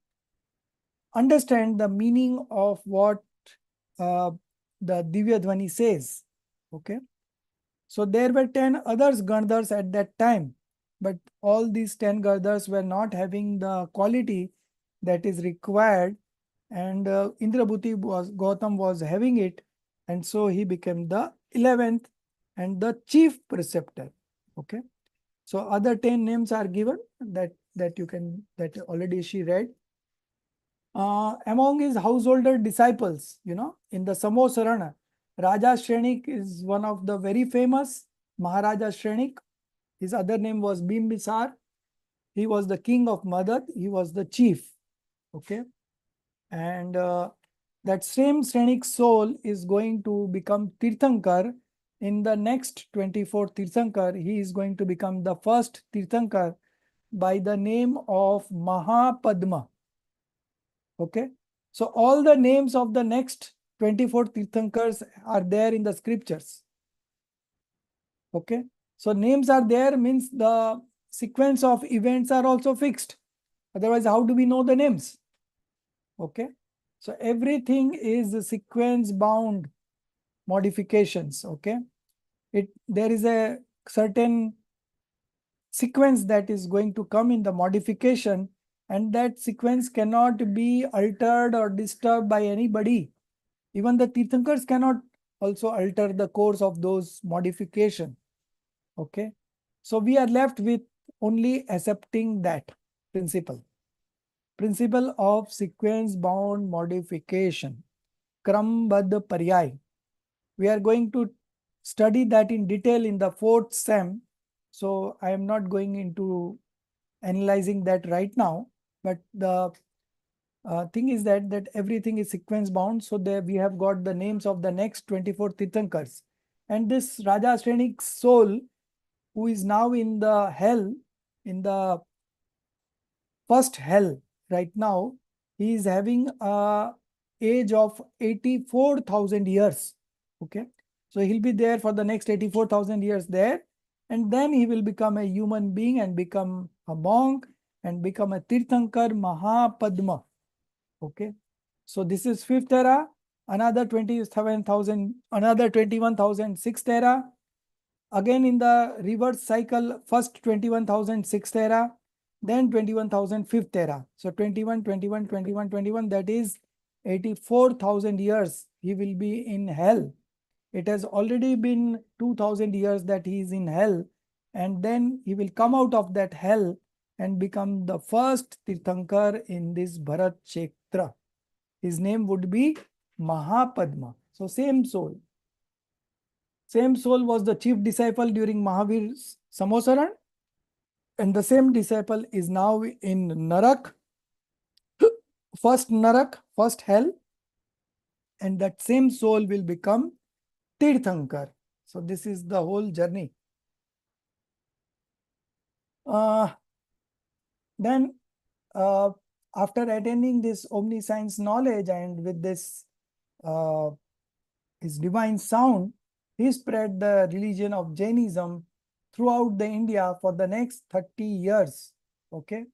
understand the meaning of what the Divya Dhvani says. Okay. So there were 10 others Gandhars at that time, but all these 10 Gandhars were not having the quality that is required, and Indrabhuti Gautam was having it, and so he became the 11th and the chief preceptor. Okay. So other 10 names are given that already she read. Among his householder disciples, in the Samosarana, Raja Shrenik is one of the very famous Maharaja Shrenik. His other name was Bimbisar. He was the king of Madad. He was the chief. Okay. And that same Shrenik soul is going to become Tirthankar in the next 24th Tirthankar. He is going to become the first Tirthankar by the name of Mahapadma. Okay. So all the names of the next 24 Tirthankars are there in the scriptures. Okay. So names are there means the sequence of events are also fixed. Otherwise, how do we know the names? Okay. So everything is sequence bound modifications. Okay. There is a certain sequence that is going to come in the modification, and that sequence cannot be altered or disturbed by anybody. Even the Tirthankars cannot also alter the course of those modification. Okay. So we are left with only accepting that principle. Principle of sequence bound modification. Krambadh Paryay. We are going to study that in detail in the 4th Sem. So I am not going into analyzing that right now, but the thing is that everything is sequence bound. So there we have got the names of the next 24 Tirthankars. And this Raja Shrenik's soul, who is now in the hell, in the first hell right now, he is having a age of 84,000 years. Okay. So he'll be there for the next 84,000 years there. And then he will become a human being and become a monk and become a Tirthankar Mahapadma. Okay. So this is 5th era, another 27,000, another 21,000 6th era. Again in the reverse cycle, first 21,000 6th era, then 21,000 5th era. So 21, 21, 21, 21, that is 84,000 years he will be in hell. It has already been 2,000 years that he is in hell, and then he will come out of that hell and become the first Tirthankar in this Bharat Kshetra. His name would be Mahapadma. So same soul. Same soul was the chief disciple during Mahavir's Samosaran, and the same disciple is now in Narak, first hell, and that same soul will become Tirthankar. So this is the whole journey. Then after attaining this omniscience knowledge and with this his divine sound, he spread the religion of Jainism throughout the India for the next 30 years. Okay.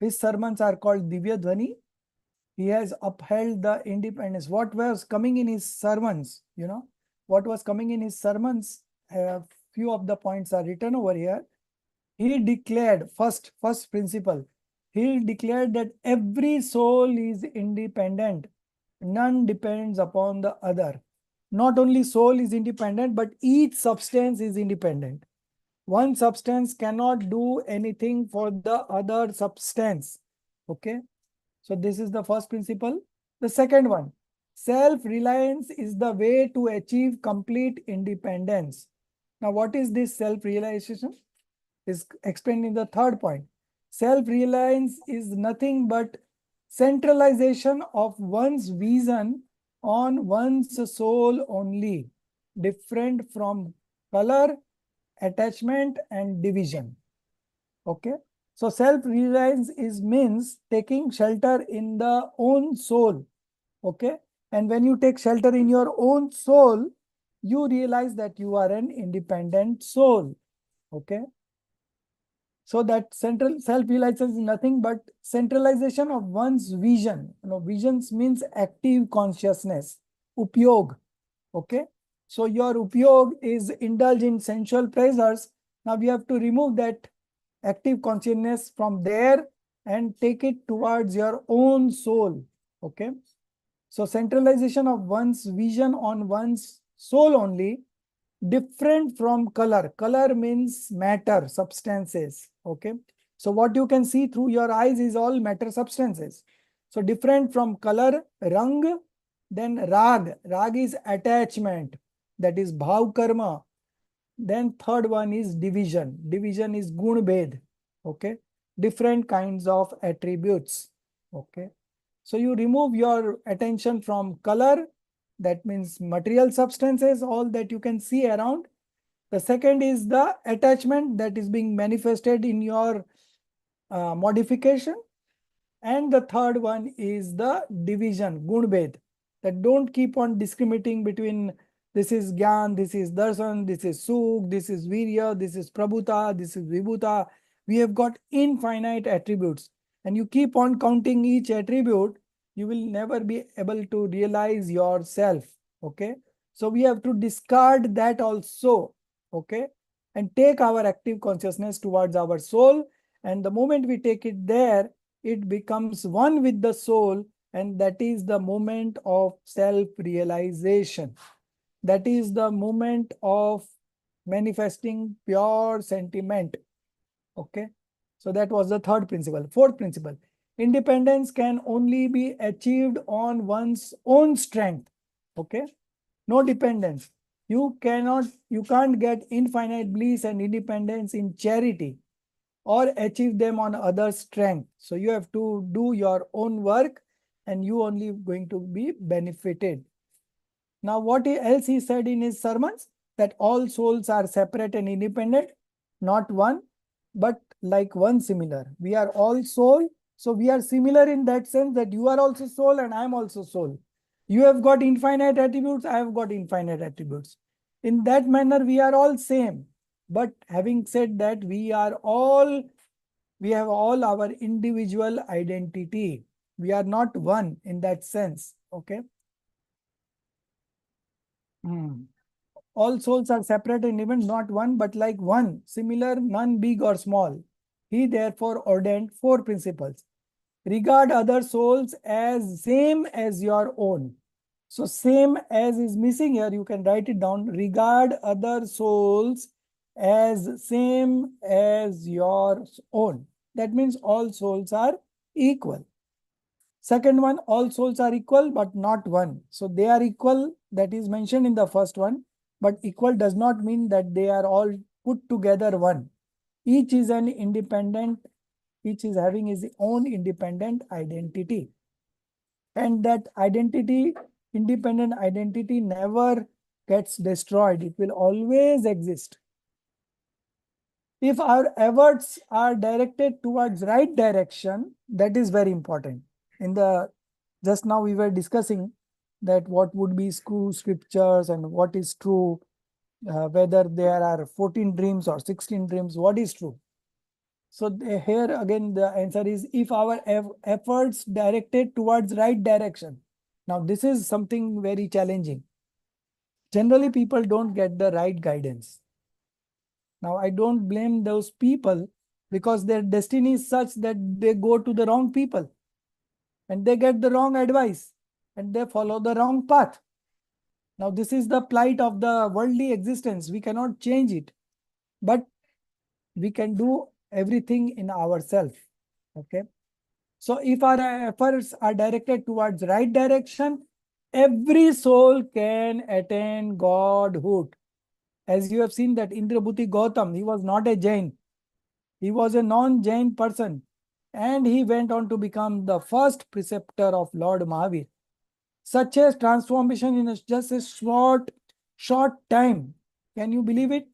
His sermons are called Divya Dhwani. He has upheld the independence. What was coming in his sermons, what was coming in his sermons, few of the points are written over here. He declared, first principle, he declared that every soul is independent. None depends upon the other. Not only soul is independent, but each substance is independent. One substance cannot do anything for the other substance. Okay. So this is the first principle. The second one, self-reliance is the way to achieve complete independence. Now, what is this self-realization? Is explained in the third point. Self-reliance is nothing but centralization of one's vision on one's soul only, different from color, attachment, and division. Okay. So self-reliance is means taking shelter in the own soul. Okay. And when you take shelter in your own soul, you realize that you are an independent soul. Okay. So that central self-realization is nothing but centralization of one's vision. Visions means active consciousness. Upyog. Okay. So your upyog is indulge in sensual pleasures. Now we have to remove that active consciousness from there and take it towards your own soul. Okay. So centralization of one's vision on one's soul only, different from color. Color means matter, substances. Okay. So what you can see through your eyes is all matter substances. So different from color, rang, then rag. Rag is attachment. That is bhav karma. Then third one is division. Division is gun bhed. Okay. Different kinds of attributes. Okay. So you remove your attention from color. That means material substances, all that you can see around. The second is the attachment that is being manifested in your modification. And the third one is the division, gunbhed, that don't keep on discriminating between this is Gyan, this is Darshan, this is Sukh, this is Virya, this is Prabhuta, this is Vibhuta. We have got infinite attributes. And you keep on counting each attribute, you will never be able to realize yourself. Okay. So we have to discard that also. Okay. And take our active consciousness towards our soul. And the moment we take it there, it becomes one with the soul, and that is the moment of self-realization. That is the moment of manifesting pure sentiment. Okay. So that was the third principle. Fourth principle, independence can only be achieved on one's own strength. Okay. No dependence. You can't get infinite bliss and independence in charity or achieve them on others' strength. So you have to do your own work and you only going to be benefited. Now, what else he said in his sermons? That all souls are separate and independent, not one, but like one similar. We are all soul. So we are similar in that sense that you are also soul and I am also soul. You have got infinite attributes, I have got infinite attributes. In that manner, we are all same. But having said that, we have all our individual identity. We are not one in that sense. Okay. All souls are separate and even not one, but like one, similar, none big or small. He therefore ordained 4 principles. Regard other souls as same as your own. So same as is missing here. You can write it down. Regard other souls as same as your own. That means all souls are equal. Second one, all souls are equal but not one. So they are equal, that is mentioned in the first one, but equal does not mean that they are all put together one. Each is an independent, each is having his own independent identity. And that identity, independent identity, never gets destroyed. It will always exist. If our efforts are directed towards right direction, that is very important. In the Just now we were discussing that what would be true scriptures and what is true, whether there are 14 dreams or 16 dreams, what is true. So here again the answer is if our efforts directed towards right direction. Now this is something very challenging. Generally people don't get the right guidance. Now I don't blame those people because their destiny is such that they go to the wrong people and they get the wrong advice and they follow the wrong path. Now this is the plight of the worldly existence. We cannot change it, but we can do everything in ourselves. Okay. So if our efforts are directed towards right direction, every soul can attain godhood. As you have seen that Indrabhuti Gautam, he was not a Jain. He was a non-Jain person. And he went on to become the first preceptor of Lord Mahavir. Such a transformation in just a short time. Can you believe it?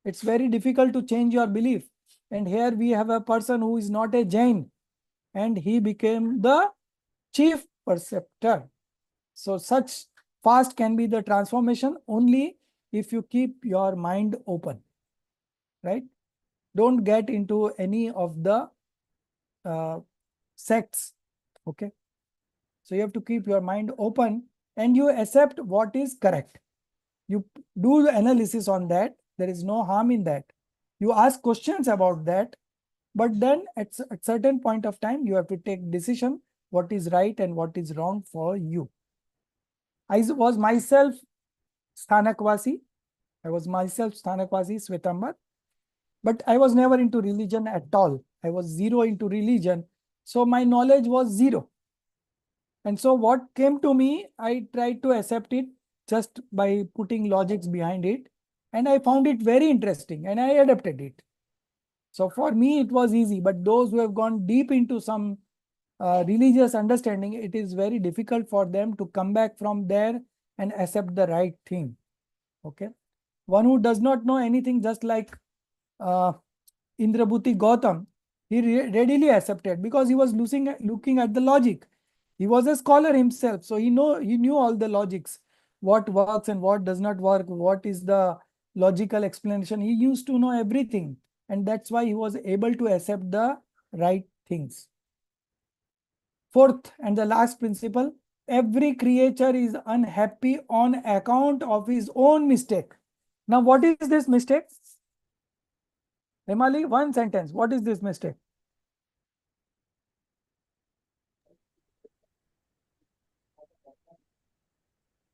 It's very difficult to change your belief. And here we have a person who is not a Jain. And he became the chief preceptor. So such fast can be the transformation only if you keep your mind open, right? Don't get into any of the sects, okay? So you have to keep your mind open and you accept what is correct. You do the analysis on that. There is no harm in that. You ask questions about that, but then at a certain point of time, you have to take decision what is right and what is wrong for you. I was myself Sthanakvasi. I was myself Sthanakvasi, Svetambar. But I was never into religion at all. I was zero into religion. So my knowledge was zero. And so what came to me, I tried to accept it just by putting logics behind it. And I found it very interesting and I adapted it. So for me, it was easy. But those who have gone deep into some religious understanding, it is very difficult for them to come back from there and accept the right thing. Okay. One who does not know anything, just like Indrabhuti Gautam, he readily accepted because he was looking at the logic. He was a scholar himself, so he knew all the logics, what works and what does not work, what is the logical explanation. He used to know everything, and that's why he was able to accept the right things. Fourth and the last principle, every creature is unhappy on account of his own mistake. Now, what is this mistake? Himali, one sentence. What is this mistake?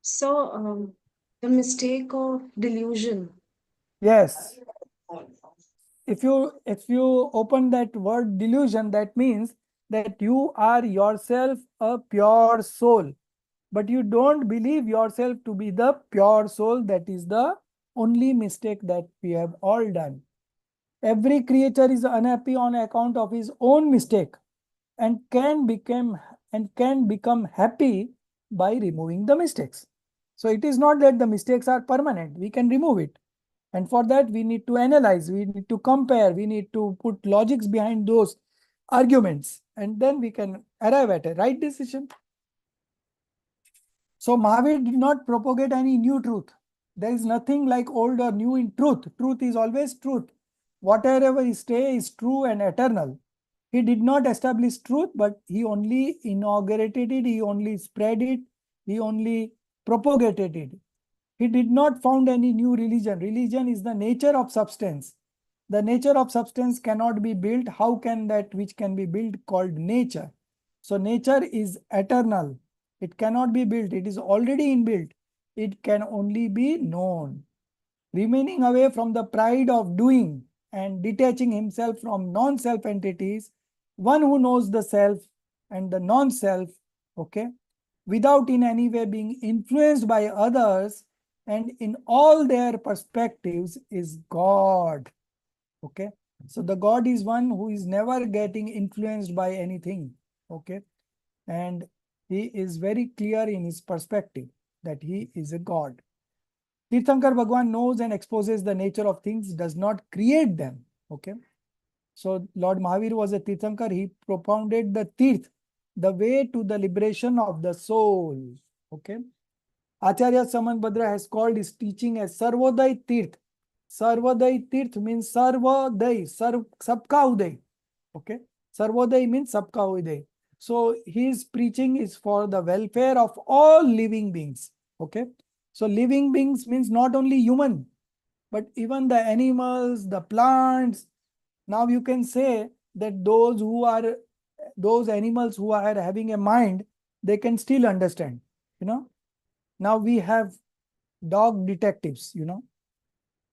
So, the mistake of delusion. Yes. If you open that word delusion, that means that you are yourself a pure soul, but you don't believe yourself to be the pure soul. That is the only mistake that we have all done. Every creature is unhappy on account of his own mistake and can become happy by removing the mistakes. So it is not that the mistakes are permanent. We can remove it. And for that, we need to analyze, we need to compare, we need to put logics behind those arguments, and then we can arrive at a right decision. So Mahavir did not propagate any new truth. There is nothing like old or new in truth. Truth is always truth. Whatever he say is true and eternal. He did not establish truth, but he only inaugurated it, he only spread it, he only propagated it. He did not found any new religion. Religion is the nature of substance. The nature of substance cannot be built. How can that which can be built called nature? So nature is eternal. It cannot be built. It is already inbuilt. It can only be known. Remaining away from the pride of doing and detaching himself from non-self entities, one who knows the self and the non-self, okay, without in any way being influenced by others and in all their perspectives is God. Okay. So the God is one who is never getting influenced by anything. Okay. And he is very clear in his perspective that he is a God. Tirthankar Bhagwan knows and exposes the nature of things, does not create them. Okay. So Lord Mahavir was a Tirthankar. He propounded the Tirth the way to the liberation of the soul. Okay. Acharya Samanbhadra has called his teaching as Sarvodai Tirth. Sarvodai Tirth means Sarvodai, Sabka Uday. Okay. Sarvodai means Sabka Uday. So his preaching is for the welfare of all living beings. Okay. So living beings means not only human, but even the animals, the plants. Now you can say that those animals who are having a mind, they can still understand, you know. Now we have dog detectives, you know.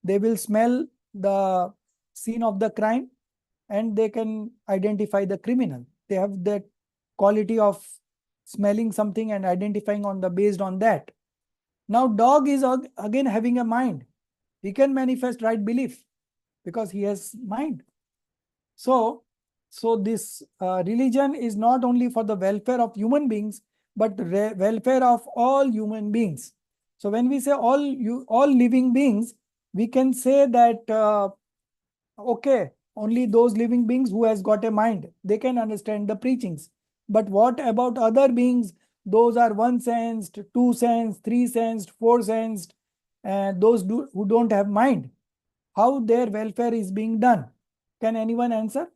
They will smell the scene of the crime and they can identify the criminal. They have that quality of smelling something and identifying on the based on that. Now dog is again having a mind. He can manifest right belief because he has mind. So this religion is not only for the welfare of human beings, but welfare of all human beings. So when we say all living beings, we can say that okay, only those living beings who has got a mind, they can understand the preachings. But what about other beings? Those are one sensed, two sensed, three sensed, four sensed, and those who don't have mind. How their welfare is being done? Can anyone answer?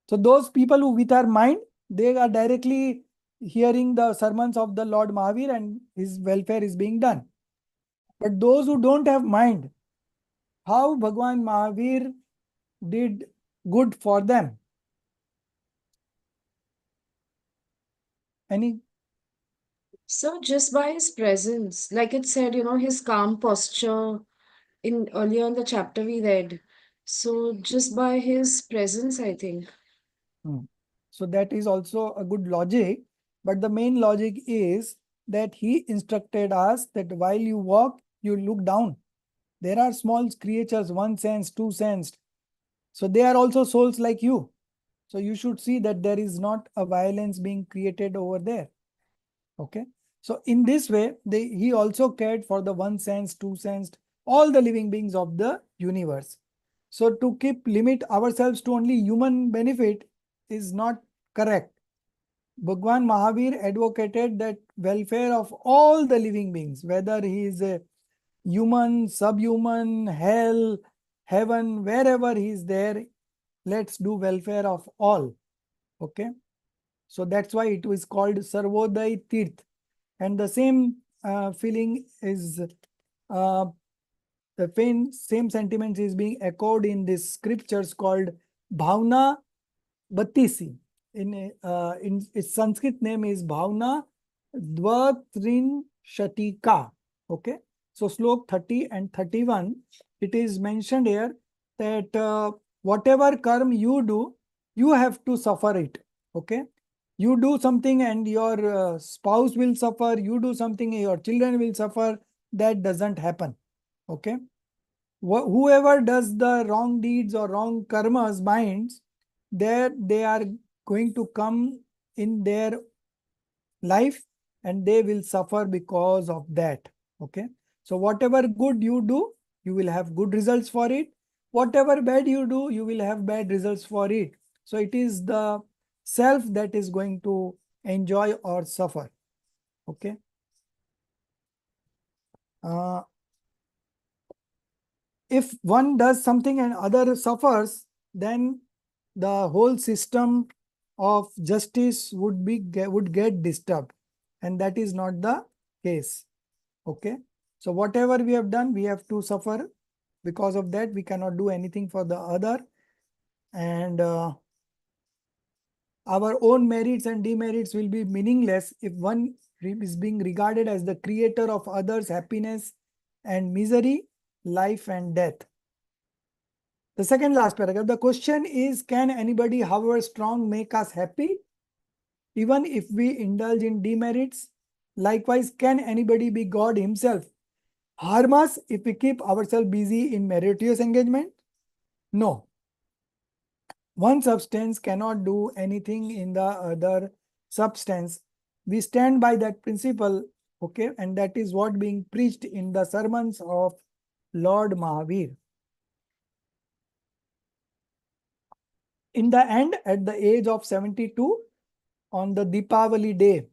So those people who with our mind, they are directly hearing the sermons of the Lord Mahavir and his welfare is being done. But those who don't have mind, how Bhagwan Mahavir did good for them? Any? So just by his presence, like it said, his calm posture in earlier in the chapter we read. So just by his presence, I think. So that is also a good logic. But the main logic is that he instructed us that while you walk, you look down. There are small creatures, one sensed, two sensed. So they are also souls like you. So you should see that there is not a violence being created over there. Okay. So in this way, he also cared for the one sensed, two sensed, all the living beings of the universe. So to keep limit ourselves to only human benefit is not correct. Bhagwan Mahavir advocated that welfare of all the living beings, whether he is a human, subhuman, hell, heaven, wherever he is there, let's do welfare of all. Okay. So that's why it was called Sarvodai Tirth. And the same feeling is, the same sentiments is being echoed in these scriptures called Bhavna Batisi. In its Sanskrit name is Bhavna Dvatrin Shatika. Okay. So slok 30 and 31, it is mentioned here that whatever karma you do, you have to suffer it. Okay. You do something and your spouse will suffer, you do something, your children will suffer. That doesn't happen. Okay. Whoever does the wrong deeds or wrong karmas, minds, they are going to come in their life and they will suffer because of that. Okay. So whatever good you do, you will have good results for it. Whatever bad you do, you will have bad results for it. So it is the self that is going to enjoy or suffer. Okay. If one does something and other suffers, then the whole system of justice would get disturbed, and that is not the case. Okay. So whatever we have done, we have to suffer. Because of that, we cannot do anything for the other, and our own merits and demerits will be meaningless if one is being regarded as the creator of others' happiness and misery, life and death. The second last paragraph, the question is, can anybody, however strong, make us happy? Even if we indulge in demerits? Likewise, can anybody be God himself? Harm us if we keep ourselves busy in meritorious engagement? No. One substance cannot do anything in the other substance. We stand by that principle, okay, and that is what being preached in the sermons of Lord Mahavir. in the end, at the age of 72, on the Deepavali day,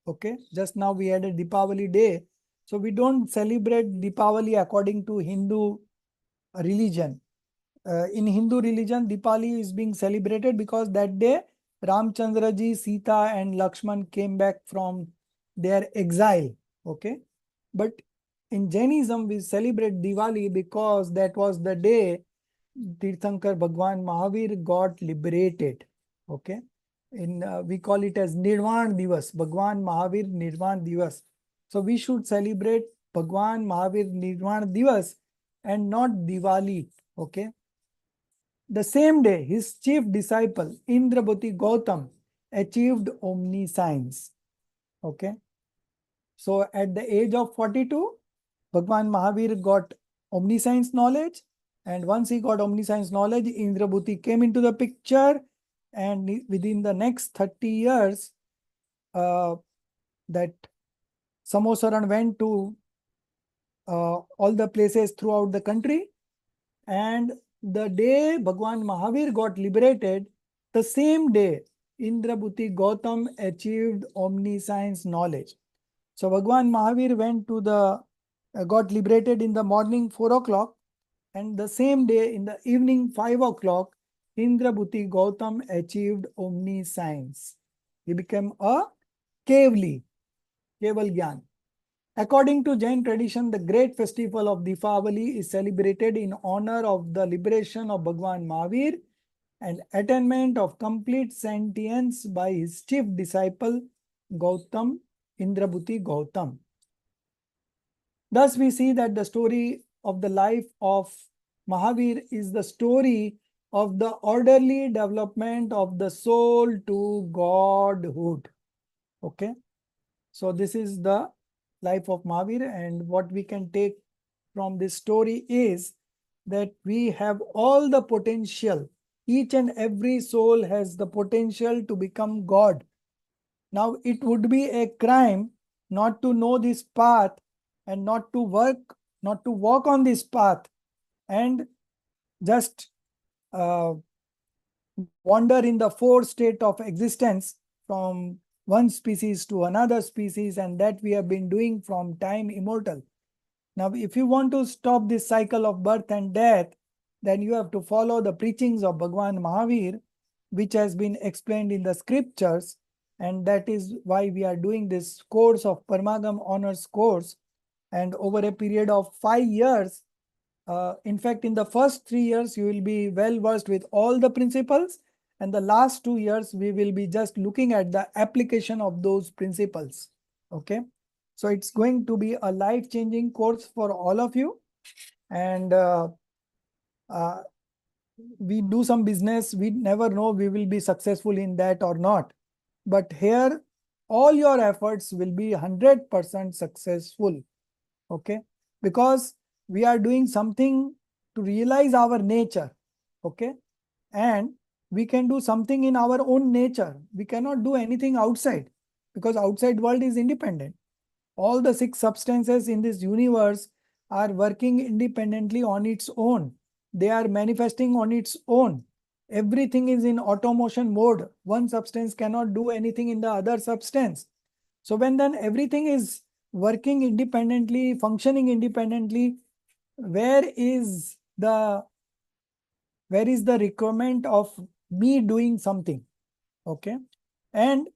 okay, just now we had a Deepavali day. So we don't celebrate Deepavali according to Hindu religion. In Hindu religion, Deepavali is being celebrated because that day Ramchandra ji, Sita and Lakshman came back from their exile. Okay. But in Jainism, we celebrate Diwali because that was the day Tirthankar Bhagwan Mahavir got liberated. Okay. We call it as Nirvan Divas, Bhagwan Mahavir Nirvan Divas. So we should celebrate Bhagwan Mahavir Nirvan Divas and not Diwali. Okay. The same day, his chief disciple, Indrabhuti Gautam, achieved omniscience. Okay. So at the age of 42, Bhagwan Mahavir got omniscience knowledge. And once he got omniscience knowledge, Indrabhuti came into the picture. And within the next 30 years, that Samosaran went to all the places throughout the country. And the day Bhagwan Mahavir got liberated, the same day Indrabhuti Gautam achieved omniscience knowledge. So Bhagwan Mahavir went to got liberated in the morning 4 o'clock, and the same day in the evening 5 o'clock, Indrabhuti Gautam achieved omniscience. He became a Kevali, Keval Gyan. According to Jain tradition, the great festival of Deepavali is celebrated in honor of the liberation of Bhagwan Mahavir and attainment of complete sentience by his chief disciple Gautam, Indrabhuti Gautam. Thus, we see that the story of the life of Mahavir is the story of the orderly development of the soul to godhood. Okay. So this is the life of Mahavir, and what we can take from this story is that we have all the potential. Each and every soul has the potential to become God. Now, it would be a crime not to know this path and not to walk on this path and just wander in the four state of existence from one species to another species, and that we have been doing from time immortal. Now, if you want to stop this cycle of birth and death, then you have to follow the preachings of Bhagwan Mahavir, which has been explained in the scriptures. And that is why we are doing this course of Paramagam Honors course. And over a period of 5 years, in fact, in the first 3 years, you will be well versed with all the principles. And the last 2 years, we will be just looking at the application of those principles. Okay. So it's going to be a life-changing course for all of you. And we do some business, we never know we will be successful in that or not. But here, all your efforts will be 100% successful. Okay. Because we are doing something to realize our nature. Okay. And we can do something in our own nature. We cannot do anything outside because outside world is independent. All the 6 substances in this universe are working independently on its own. They are manifesting on its own. Everything is in automotion mode. One substance cannot do anything in the other substance. So when then everything is working independently, functioning independently, where is the requirement of me doing something? Okay. And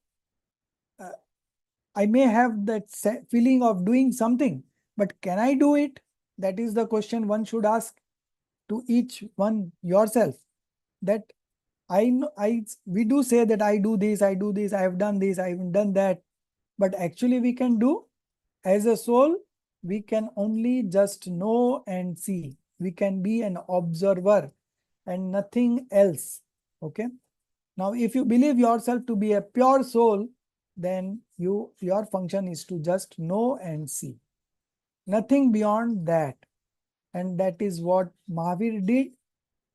I may have that feeling of doing something, but can I do it? That is the question one should ask to each one yourself. That we do say that I do this, I have done this, I have done that. But actually we can do, as a soul, we can only just know and see. We can be an observer and nothing else. Okay. Now, if you believe yourself to be a pure soul, then your function is to just know and see. Nothing beyond that. And that is what Mahavir did.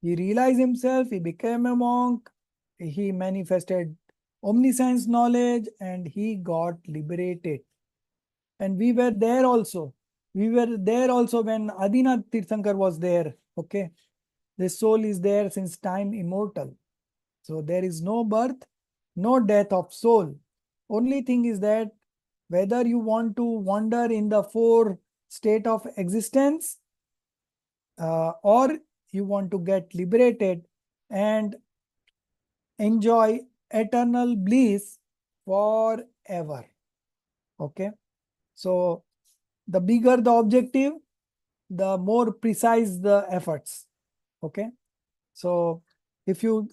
He realized himself, he became a monk, he manifested omniscience knowledge, and he got liberated. And we were there also. We were there also when Adinath Tirthankar was there. Okay. The soul is there since time immortal. So there is no birth, no death of soul. Only thing is that whether you want to wander in the four state of existence or you want to get liberated and enjoy eternal bliss forever. Okay. So the bigger the objective, the more precise the efforts. Okay. So if you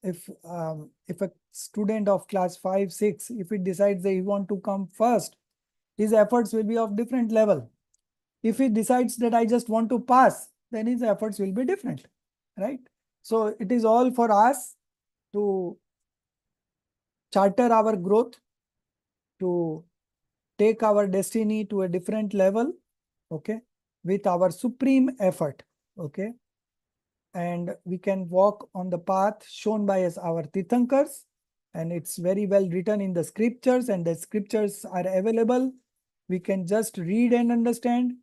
if a student of class 5, 6, if he decides that he want to come first, his efforts will be of different level. If he decides that I just want to pass, then his efforts will be different, right? So it is all for us to charter our growth, to take our destiny to a different level, okay, with our supreme effort, okay. And we can walk on the path shown by us, our Tirthankars, and it's very well written in the scriptures, and the scriptures are available. We can just read and understand.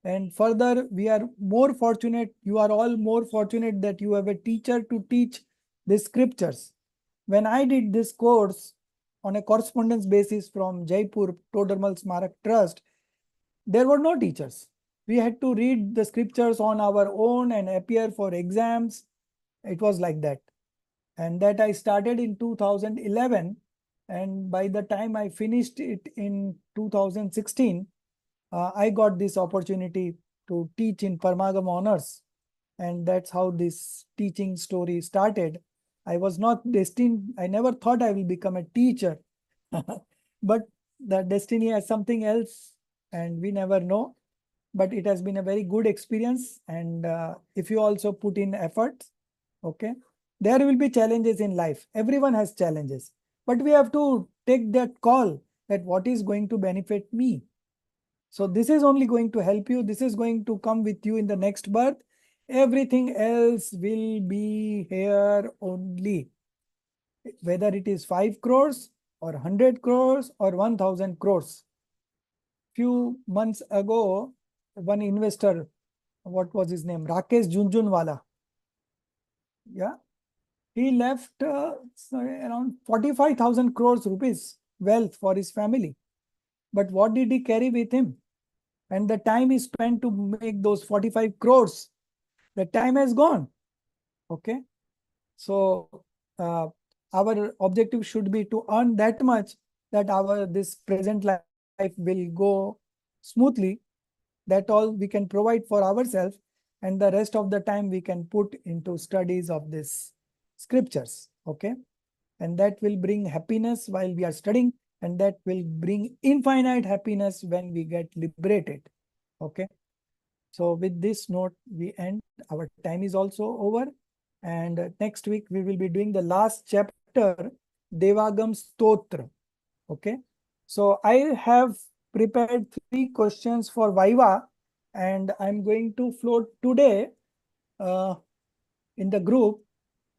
And further, we are more fortunate, you are all more fortunate that you have a teacher to teach the scriptures. When I did this course on a correspondence basis from Jaipur Todarmal Smarak Trust, there were no teachers. We had to read the scriptures on our own and appear for exams. It was like that. And that I started in 2011. And by the time I finished it in 2016, I got this opportunity to teach in Parmagam Honors. And that's how this teaching story started. I was not destined, I never thought I will become a teacher. But the destiny has something else, and we never know. But it has been a very good experience. And if you also put in efforts, okay, there will be challenges in life. Everyone has challenges, but we have to take that call that what is going to benefit me. So this is only going to help you. This is going to come with you in the next birth. Everything else will be here only. Whether it is 5 crores or 100 crores or 1000 crores. Few months ago, one investor, what was his name? Rakesh Junjunwala. Yeah. He left around 45,000 crores rupees wealth for his family. But what did he carry with him? And the time he spent to make those 45 crores, the time has gone. Okay. So our objective should be to earn that much that this present life will go smoothly. That all we can provide for ourselves, and the rest of the time we can put into studies of this scriptures. Okay. And that will bring happiness while we are studying, and that will bring infinite happiness when we get liberated. Okay. So with this note, we end. Our time is also over. And next week, we will be doing the last chapter, Devagam Stotra. Okay. So I have prepared 3 questions for Viva, and I'm going to float today in the group.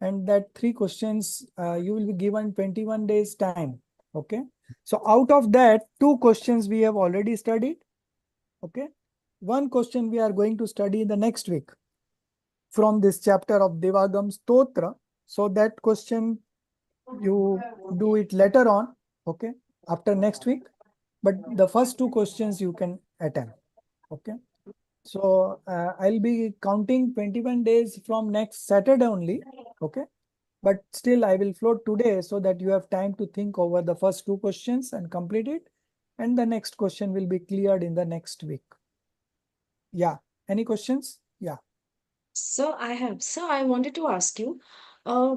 And that 3 questions, you will be given 21 days time. Okay. So out of that, 2 questions we have already studied. Okay. 1 question we are going to study in the next week from this chapter of Devagam Stotra. So that question you do it later on, okay, after next week. But the first 2 questions you can attempt. Okay. So I'll be counting 21 days from next Saturday only. Okay. But still I will float today so that you have time to think over the first 2 questions and complete it. And the next question will be cleared in the next week. Yeah. Any questions? Yeah. So I wanted to ask you, uh,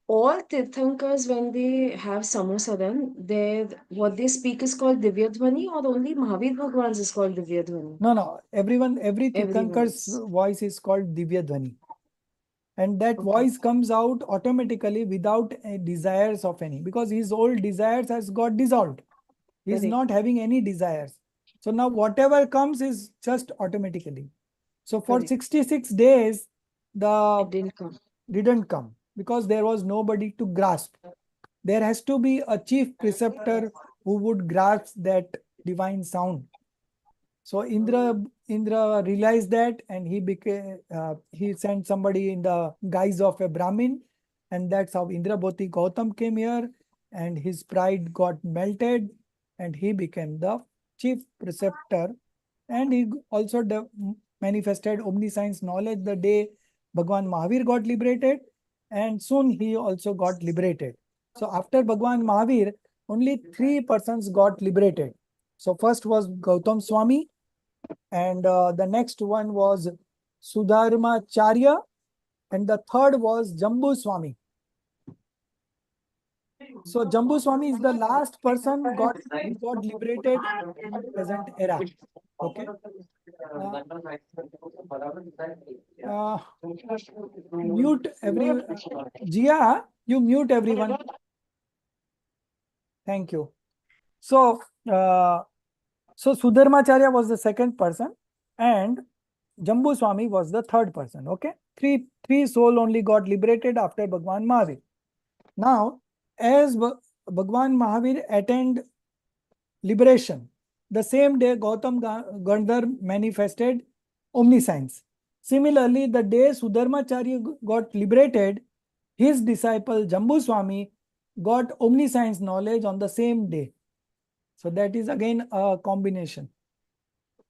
all Tirthankars, when they have Samasadan, what they speak is called Divyadhvani, or only Mahavir Bhagwan's is called Divyadhvani? No. every Tirthankar's Everyone's. voice is called Divya Dhvani. And that Okay. voice comes out automatically without desires of any, because his old desires has got dissolved. He is Correct. not having any desires. So now whatever comes is just automatically. So for Correct. 66 days, It didn't come. didn't come because there was nobody to grasp. There has to be a chief preceptor who would grasp that divine sound. So Indra realized that, and he sent somebody in the guise of a Brahmin and that's how Indrabhoti Gautam came here, and his pride got melted, and he became the chief preceptor, and he also manifested omniscience knowledge the day Bhagwan Mahavir got liberated, and soon he also got liberated. So after Bhagwan Mahavir, only 3 persons got liberated. So first was Gautam Swami, and the next one was Sudharmacharya, and the third was Jambu Swami. So Jambu Swami is the last person who got liberated in present era. Okay. Mute every Jia, you mute everyone. Thank you. So Sudharmacharya was the second person, and Jambu Swami was the third person. Okay, three soul only got liberated after Bhagwan Mahavir. Now, as Bhagwan Mahavir attained liberation, the same day Gautam Gandhar manifested omniscience. Similarly, the day Sudharmacharya got liberated, his disciple Jambu Swami got omniscience knowledge on the same day. So that is again a combination.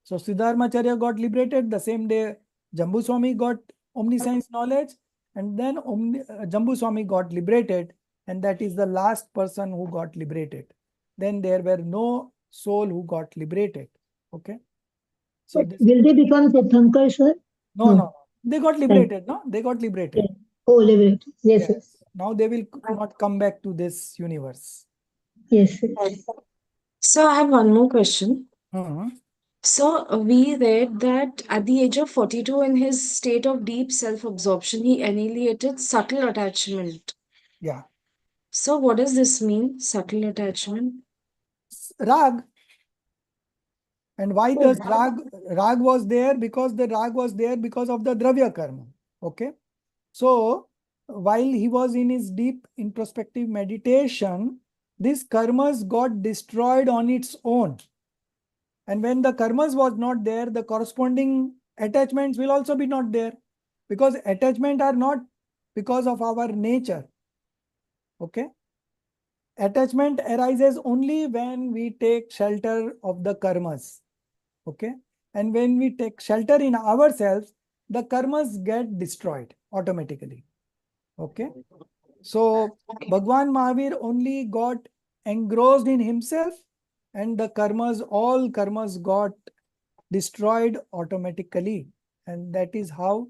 So Sudharmacharya got liberated the same day Jambu Swami got omniscience knowledge, and then Jambu Swami got liberated, and that is the last person who got liberated. Then there were no soul who got liberated. Okay. So But will they become Tirthankar, sir? no. They got liberated, no? They got liberated. Yeah. Oh, liberated. Yes, Yes. Now they will not come back to this universe. yes. Yes. So I have one more question. Uh-huh. So we read that at the age of 42, in his state of deep self-absorption, he annihilated subtle attachment. Yeah. So what does this mean, subtle attachment? Rag. And why does rag was there? Because the rag was there because of the dravya karma. Okay. So while he was in his deep introspective meditation, these karmas got destroyed on its own. And when the karmas was not there, the corresponding attachments will also be not there, because attachment are not because of our nature. Okay. Attachment arises only when we take shelter of the karmas. Okay. And when we take shelter in ourselves, the karmas get destroyed automatically. Okay. So Bhagwan Mahavir only got engrossed in himself, and the karmas, all karmas got destroyed automatically. And that is how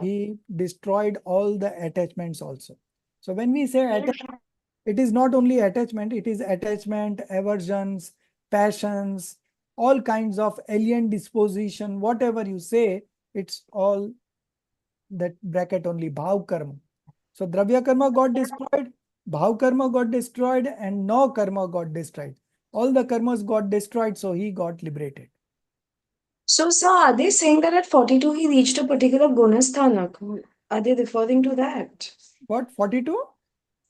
he destroyed all the attachments also. So when we say attachment, it is not only attachment, it is attachment, aversions, passions, all kinds of alien disposition, whatever you say, it's all that bracket only, bhav karma. So dravya karma got destroyed, bhav karma got destroyed, and no karma got destroyed. All the karmas got destroyed, so he got liberated. So, sir, are they saying that at 42 he reached a particular gunasthanak? Are they referring to that? What, 42?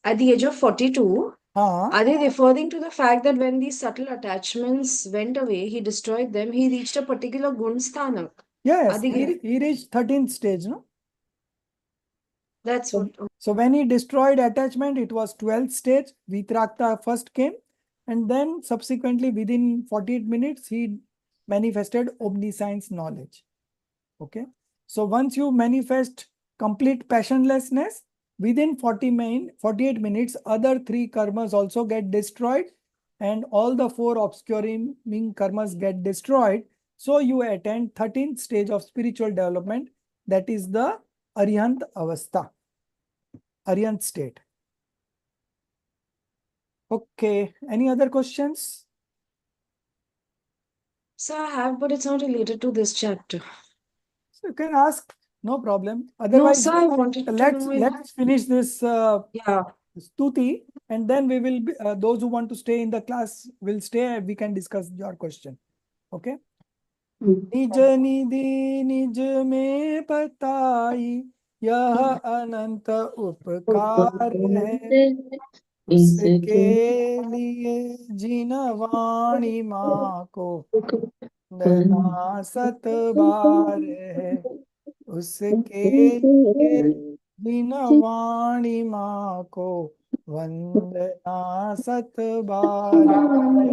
At the age of 42, Huh? are they referring to the fact that when these subtle attachments went away, he destroyed them, he reached a particular gunasthanak? Yes, Are they, he reached 13th stage, no? that's So, what. so when he destroyed attachment, it was 12th stage. Vitrakta first came, and then subsequently within 48 minutes, he manifested omniscience knowledge. Okay. So once you manifest complete passionlessness, within 48 minutes, other 3 karmas also get destroyed, and all the 4 obscuring karmas get destroyed. So you attain 13th stage of spiritual development. That is the Arihant Avastha, Arihant state. Okay. Any other questions? So I have, but it's not related to this chapter. So you can ask, no problem. No, Otherwise, sir, I wanted to know. let's finish this Yeah. stuti, and then we will be, those who want to stay in the class will stay. We can discuss your question. Okay. निज निधि निज में बताई, यह अनंत उपकार है, उसके लिए जिन वाणी माँ को वंदना 7 बार है, उसके लिए दीनवाणी माँ को वंदना 7 बार।